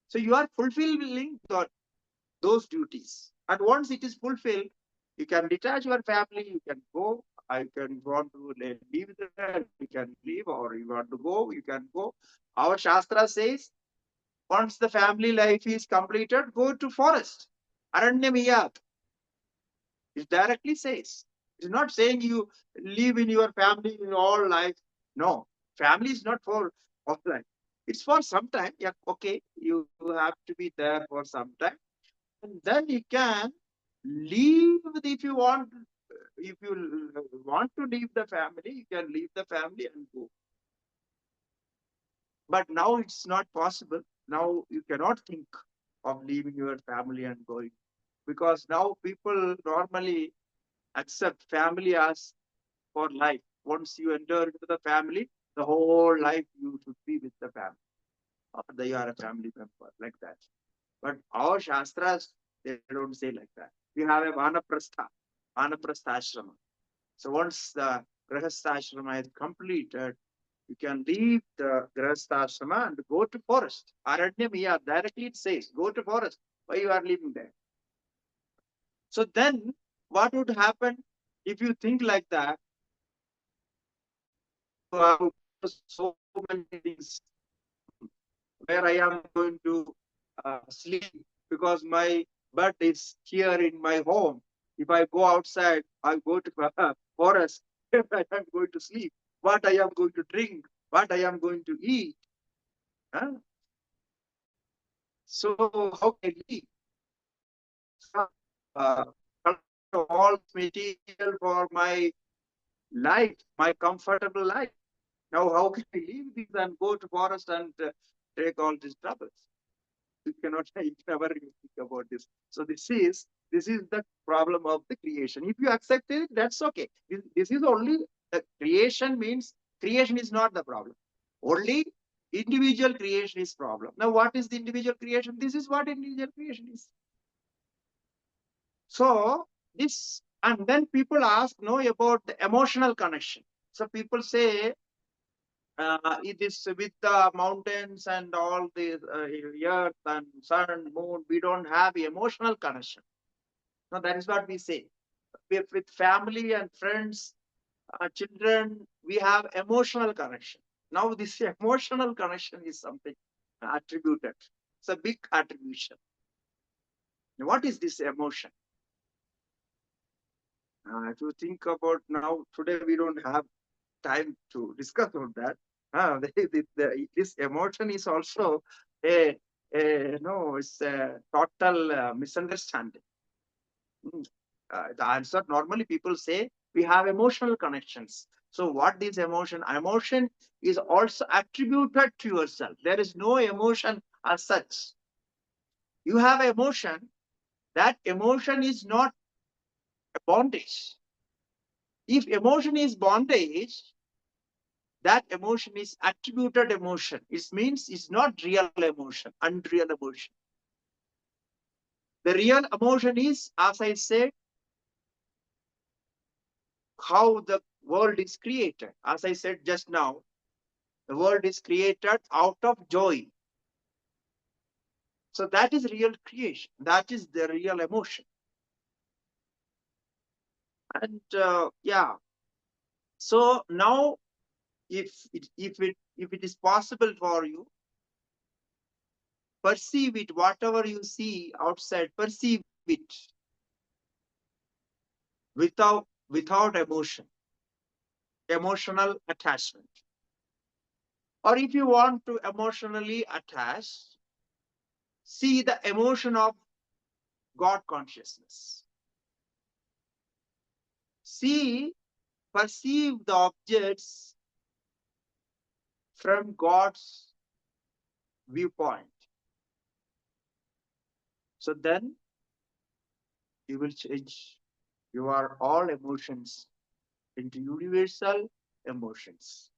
So you are fulfilling those duties. And once it is fulfilled, you can detach your family, you can go. I can want to leave there, you can leave, or you want to go, you can go. Our Shastra says, once the family life is completed, go to forest. Aranyamiyat. It directly says. It's not saying you live in your family in all life. No. Family is not for all life. It's for some time. Yeah, okay. You have to be there for some time. And then you can leave if you want. If you want to leave the family, you can leave the family and go. But now it's not possible. Now you cannot think of leaving your family and going, because now people normally accept family as for life. Once you enter into the family, the whole life you should be with the family. Or they are a family member, like that. But our Shastras, they don't say like that. We have a Vanaprastha ashrama. So once the Grahastha ashrama is completed, you can leave the Grahastha ashrama and go to forest. Aranyam, directly it says, go to forest. Why you are living there? So then, what would happen if you think like that? You have so many things where I am going to sleep because my bed is here in my home. If I go outside, I go to forest. I am going to sleep. What I am going to drink, what I am going to eat. Huh? So how can I live? Uh, all material for my life, my comfortable life. Now, how can I leave this and go to forest and take all these troubles? You cannot, you never think about this. So this is the problem of the creation. If you accept it, that's okay. This is only the creation means creation is not the problem. Only individual creation is problem. Now, what is the individual creation? This is what individual creation is. So this, and then people ask, no, about the emotional connection. So people say, it is with the mountains and all the earth and sun, moon, we don't have emotional connection. Now that is what we say. With family and friends, children, we have emotional connection. Now this emotional connection is something attributed. It's a big attribution. Now, what is this emotion? If you think about now, today we don't have time to discuss about that. This emotion is also it's a total misunderstanding. The answer, normally people say we have emotional connections. So what is emotion? Emotion is also attributed to yourself. There is no emotion as such. You have emotion. That emotion is not a bondage. If emotion is bondage, that emotion is attributed emotion. It means it's not real emotion, unreal emotion. The real emotion is, as I said, how the world is created. As I said just now, the world is created out of joy. So that is real creation. That is the real emotion. And so now, if it is possible for you, perceive it. Whatever you see outside, perceive it without emotional attachment. Or if you want to emotionally attach, see the emotion of God consciousness. Perceive the objects from God's viewpoint. So then you will change your all emotions into universal emotions.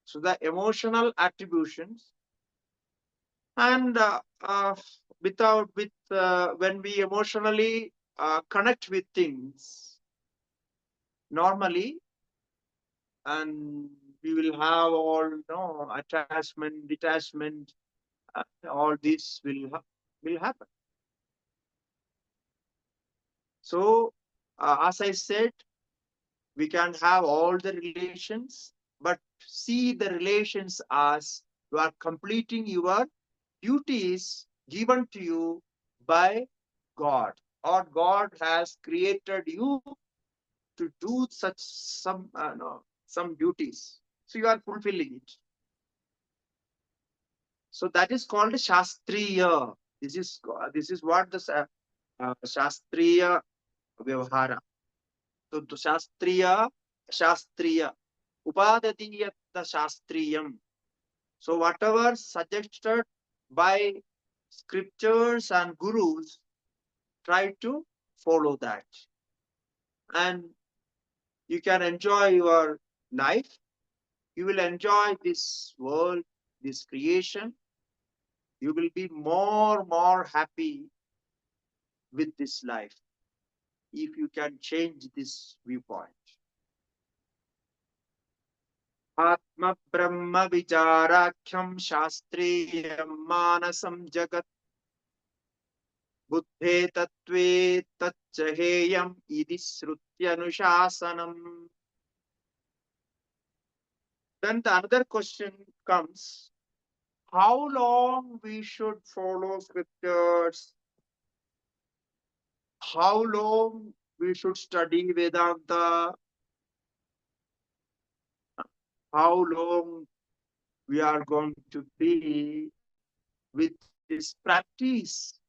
So the emotional attributions, and when we emotionally connect with things normally, and we will have all attachment, detachment, all this will happen. So as I said, we can have all the relations, but see the relations as you are completing your duties given to you by God, or God has created you to do such some duties. So you are fulfilling it. So that is called Shastriya. This is what the Shastriya Vyavahara. So the Shastriya, Upadadiyata Shastriyam. So whatever suggested by scriptures and gurus, try to follow that. And you can enjoy your life. You will enjoy this world, this creation. You will be more happy with this life if you can change this viewpoint. Atma Brahma Vicharakhyam Shastriyam Manasam Jagat Buddhe Tattve Tachaheyam Idi Srutyanuशासनम. Then the another question comes, how long we should follow scriptures, how long we should study Vedanta, how long we are going to be with this practice.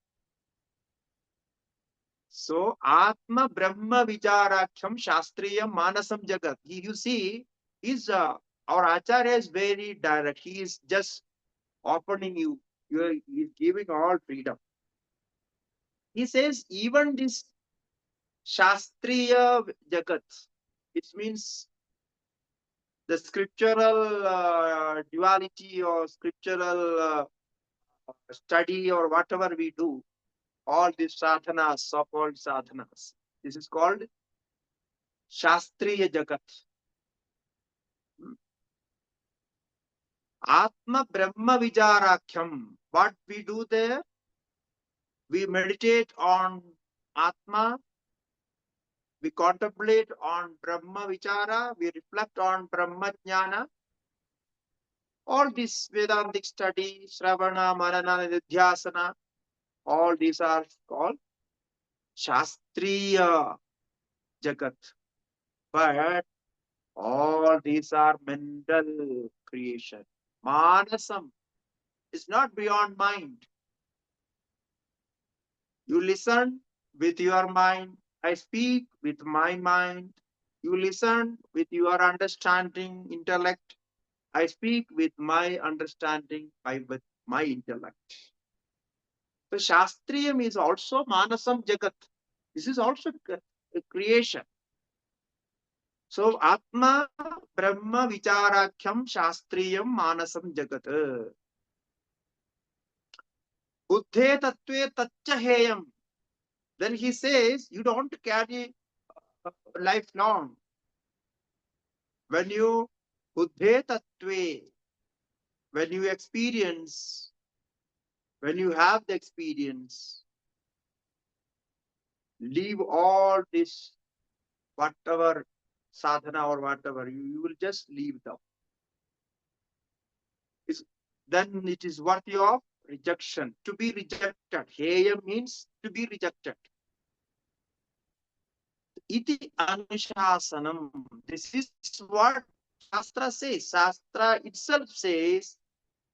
So, Atma Brahma Vicharakhyam Shastriyam Manasam Jagat. You see, our Acharya is very direct. He is just opening you. He is giving all freedom. He says, even this Shastriya Jagat, it means the scriptural duality or scriptural study or whatever we do, all these sadhanas, so-called sadhanas, this is called Shastriya Jagat. Atma Brahma Vicharakhyam. What we do there? We meditate on Atma, we contemplate on Brahma Vichara, we reflect on Brahmajnana. All this Vedantic study, Shravana, Manana, Nidhyasana, all these are called Shastriya Jagat. But all these are mental creation. Manasam is not beyond mind. You listen with your mind. I speak with my mind. You listen with your understanding, intellect. I speak with my understanding, with my intellect. So Shastriyam is also Manasam Jagat. This is also a creation. So Atma Brahma Vicharakhyam Shastriyam Manasam Jagat. Buddhe Tattve Tachaheyam. Then he says, you don't carry lifelong. When you Buddhe Tattve, when you experience, when you have the experience, leave all this, whatever sadhana or whatever, you will just leave them. Then it is worthy of rejection, to be rejected. Heya means to be rejected. Iti Anushasanam. This is what Shastra says. Shastra itself says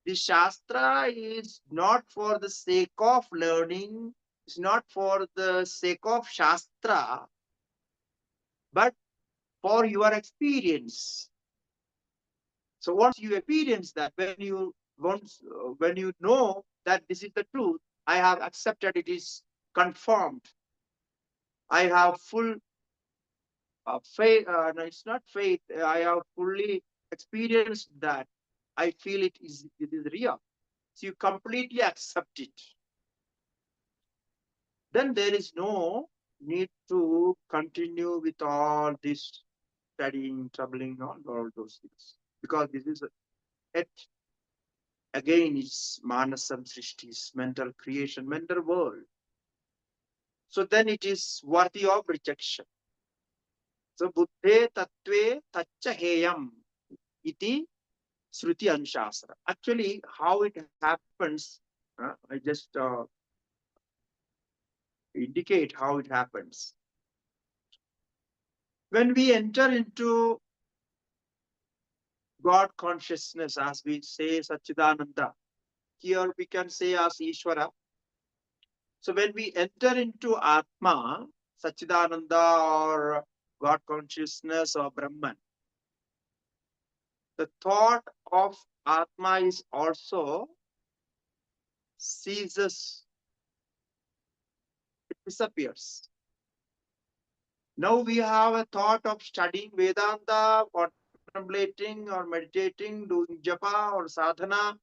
the Shastra is not for the sake of learning, it's not for the sake of Shastra, but for your experience. So once you experience that, when you know that this is the truth, I have accepted, it is confirmed, I have full faith. No, it's not faith. I have fully experienced that. I feel it is real. So you completely accept it. Then there is no need to continue with all this studying, troubling, all those things. Because this is it. Again, it's Manasam Srishti's mental creation, mental world. So then it is worthy of rejection. So buddhe tattve taccha heyam iti Shruti and Shastra. Actually, how it happens, I just indicate how it happens. When we enter into God consciousness, as we say Satchidananda, here we can say as Ishvara. So when we enter into Atma, Satchidananda or God consciousness or Brahman, the thought of Atma is also ceases, it disappears. Now we have a thought of studying Vedanta, or contemplating or meditating, doing japa or sadhana,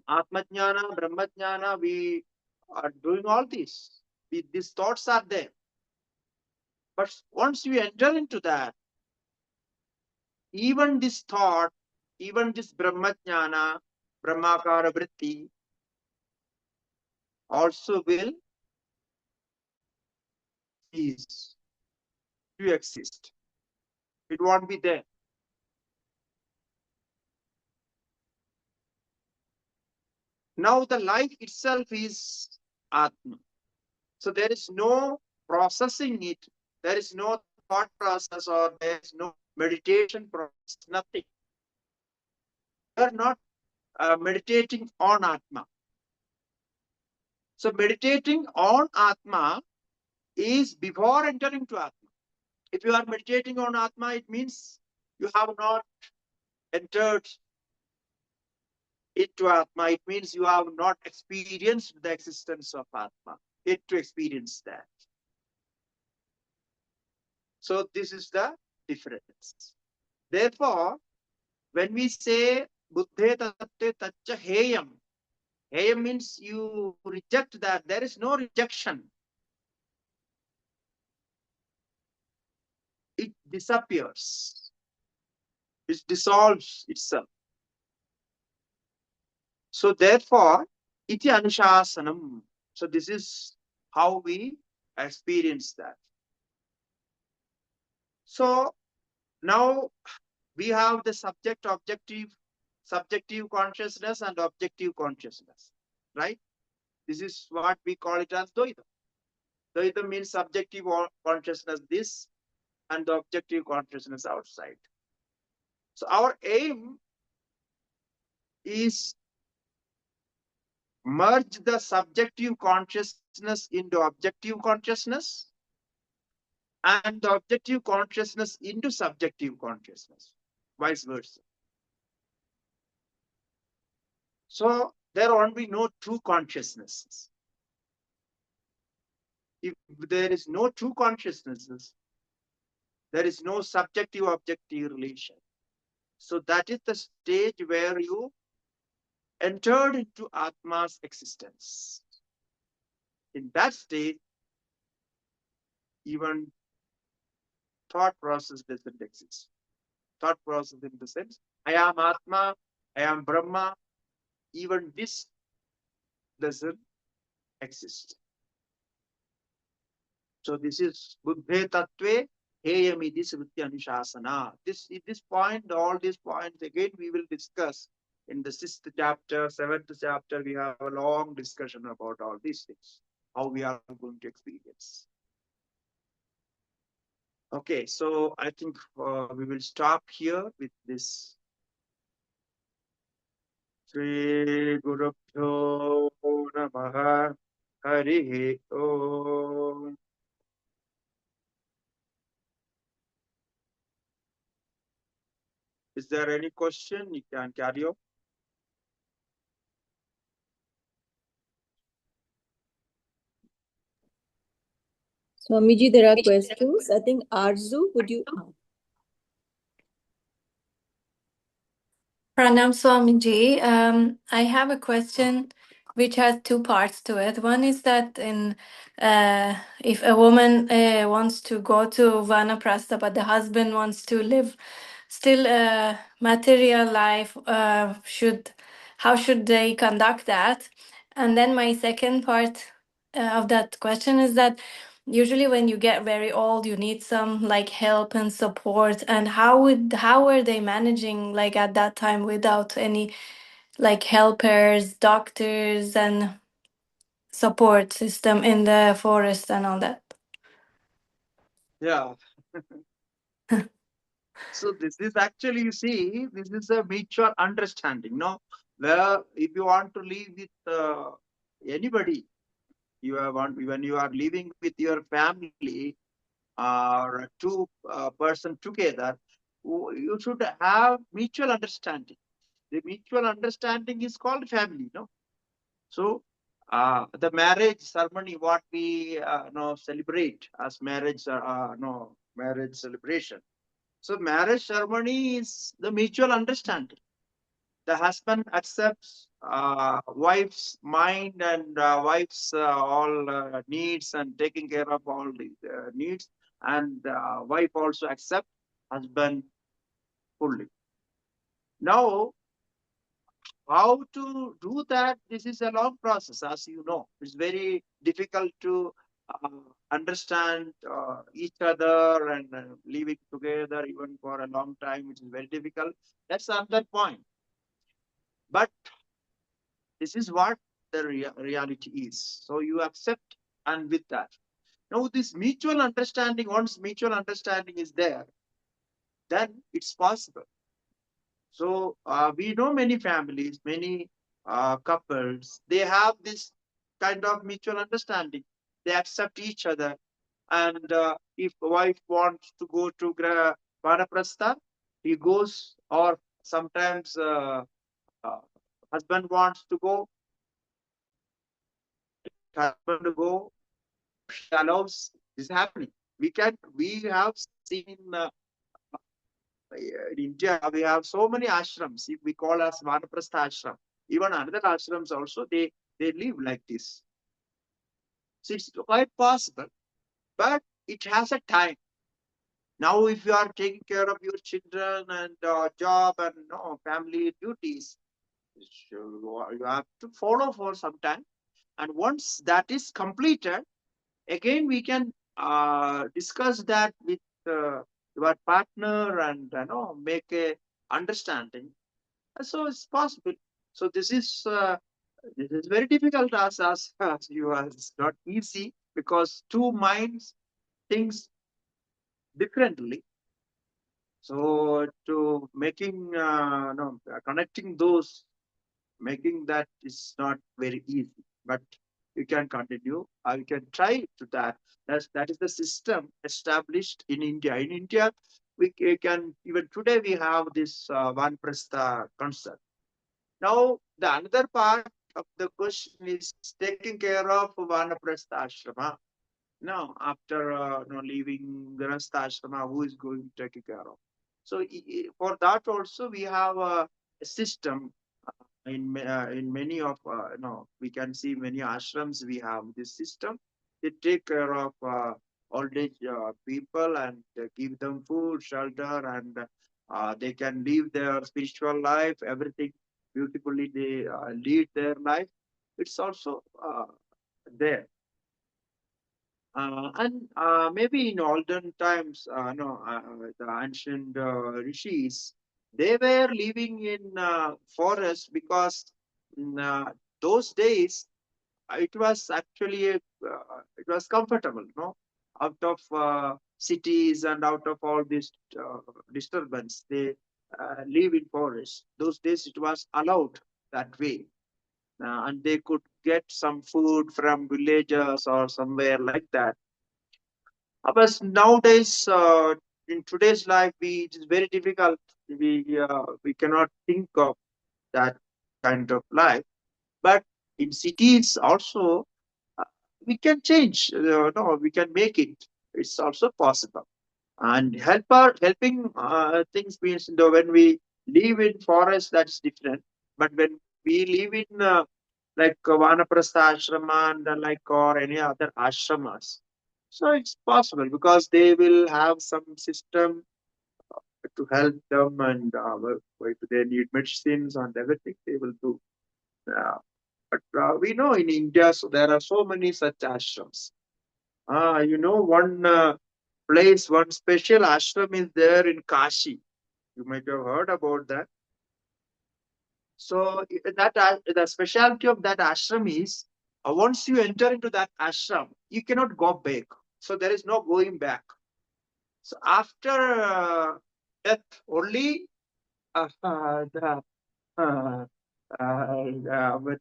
Atmajnana, Brahmajnana. We are doing all this. These thoughts are there. But once you enter into that, even this thought, even this Brahmajnana, Brahmakara vritti, also will cease to exist. It won't be there. Now the life itself is Atma. So there is no processing it. There is no thought process or there is no meditation process, nothing. We are not meditating on Atma. So meditating on Atma is before entering to Atma. If you are meditating on Atma, it means you have not entered into Atma. It means you have not experienced the existence of Atma, yet to experience that. So this is the difference. Therefore, when we say Buddhe tatte taccha heyam, heyam means you reject that. There is no rejection. It disappears. It dissolves itself. So therefore, iti anushasanam. So this is how we experience that. So now we have the subjective consciousness and objective consciousness, right? This is what we call it as Dvaita. Dvaita means subjective consciousness this and the objective consciousness outside. So our aim is merge the subjective consciousness into objective consciousness and the objective consciousness into subjective consciousness, vice versa. So there won't be no true consciousnesses. If there is no true consciousnesses, there is no subjective-objective relation. So that is the stage where you entered into Atma's existence. In that stage, even thought process doesn't exist. Thought process in the sense, I am Atma, I am Brahma, even this doesn't exist. So this is Buddhe Tattve Heyami this vritti Anushasana. This point, all these points again we will discuss in the 6th chapter, 7th chapter. We have a long discussion about all these things, how we are going to experience. Okay, so I think we will stop here with this. Sri Guru Pyo Namaha Harihi Om. Is there any question? You can carry on. Swamiji, there are questions. I think Arzu, would you? Pranam Swamiji, I have a question which has two parts to it. One is that if a woman wants to go to Vanaprastha, but the husband wants to live still a material life, how should they conduct that? And then my second part of that question is that usually when you get very old you need some like help and support, and how are they managing like at that time without any like helpers, doctors and support system in the forest and all that? Yeah. So this is actually, you see, this is a mutual understanding, no? Where if you want to live with anybody, when you are living with your family or two person together, you should have mutual understanding. The mutual understanding is called family, no? So the marriage ceremony, what we celebrate as marriage, marriage celebration. So marriage ceremony is the mutual understanding. The husband accepts wife's mind and wife's all needs and taking care of all the needs, and wife also accept husband fully. Now, how to do that? This is a long process, as you know. It's very difficult to uh, understand each other and living together even for a long time. It is very difficult. That's another point. But this is what the reality is. So you accept, and with that. Now, this mutual understanding, once mutual understanding is there, then it's possible. So we know many families, many couples, they have this kind of mutual understanding. They accept each other. And if wife wants to go to Vanaprastha, he goes, or sometimes uh, husband wants to go, husband to go, if she allows, this is happening. We have seen in India, we have so many ashrams. If we call as Vanaprastha ashram, even another ashrams also, they live like this. So it's quite possible, but it has a time. Now, if you are taking care of your children and job and family duties, you have to follow for some time. And once that is completed, again we can discuss that with your partner and make a understanding. So it's possible. So this is very difficult as you are. It's not easy because two minds thinks differently. So to making no connecting those, making that is not very easy. But you can continue. You can try to that. That is the system established in India. In India, we can, even today we have this Vanprastha concept. Now, the another part of the question is taking care of Vanaprastha ashrama. Now, after leaving Grahastha ashrama, who is going to take care of? So, for that also, we have a system in many of we can see many ashrams. We have this system. They take care of old age people and give them food, shelter, and they can live their spiritual life. Everything beautifully they lead their life. It's also there. And maybe in olden times, no, the ancient rishis, they were living in forests because in those days it was actually it was comfortable, no, out of cities and out of all this disturbance, they live in forests. Those days it was allowed that way, and they could get some food from villages or somewhere like that. But nowadays, in today's life, it is very difficult. We cannot think of that kind of life. But in cities also, we can change. No, we can make it. It's also possible. And helping things means, when we live in forest, that's different. But when we live in like Vanaprastha ashrama and like, or any other ashramas, so it's possible because they will have some system to help them, and if they need medicines and everything, they will do. Uh, but we know in India, so there are so many such ashrams. One place, one special ashram is there in Kashi. You might have heard about that. So the specialty of that ashram is, once you enter into that ashram, you cannot go back. So there is no going back. So after death, only the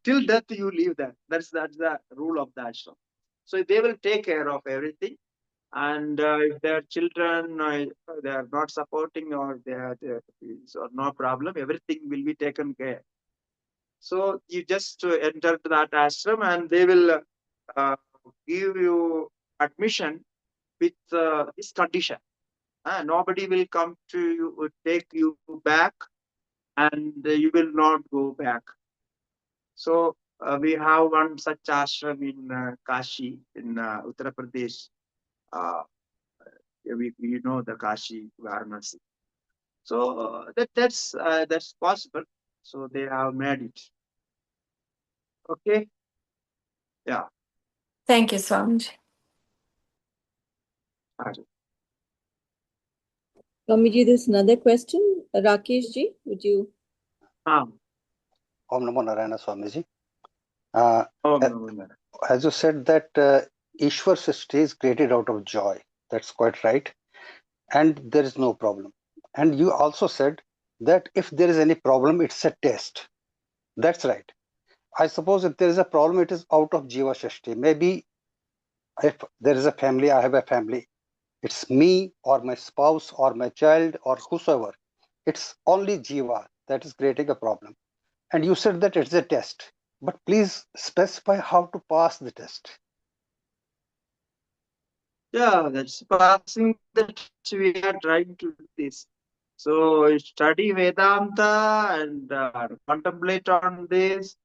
till death you leave that. That's the rule of the ashram. So they will take care of everything. And if their children they are not supporting, or so no problem, everything will be taken care. So you just enter to that ashram, and they will give you admission with this condition. Nobody will come to you, take you back, and you will not go back. So we have one such ashram in Kashi, in Uttar Pradesh. You know the Kashi, Varanasi. So that's possible. So they have made it. Okay. Yeah. Thank you, Swamiji. Swamiji, there's another question. Rakesh ji, would you? Um, Om Namo Narayana, Swamiji. As you said that Ishvara Srishti is created out of joy. That's quite right. And there is no problem. And you also said that if there is any problem, it's a test. That's right. I suppose if there is a problem, it is out of Jiva Srishti. Maybe if there is a family, I have a family. It's me or my spouse or my child or whosoever. It's only Jiva that is creating a problem. And you said that it's a test. But please specify how to pass the test. Yeah, that's passing the test. We are trying to do this. So study Vedanta and contemplate on this.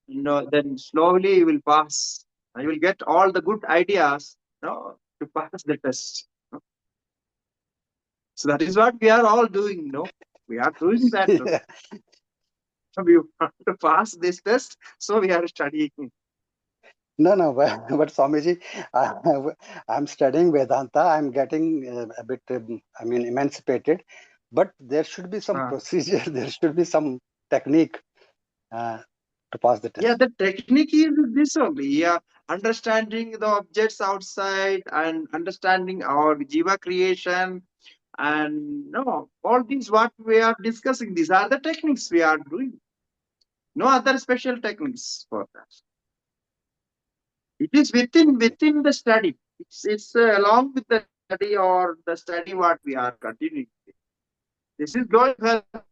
Then slowly you will pass. And you will get all the good ideas, to pass the test. So that is what we are all doing. We are doing that. Yeah. So we want to pass this test, so we are studying. No, but Swamiji, I'm studying Vedanta. I'm getting a bit, emancipated. But there should be some procedure. There should be some technique to pass the test. Yeah, the technique is this only. Yeah, understanding the objects outside and understanding our Jiva creation, and all these what we are discussing. These are the techniques we are doing. No other special techniques for that. It is within the study. It's along with the study, or the study what we are continuing. This is going to help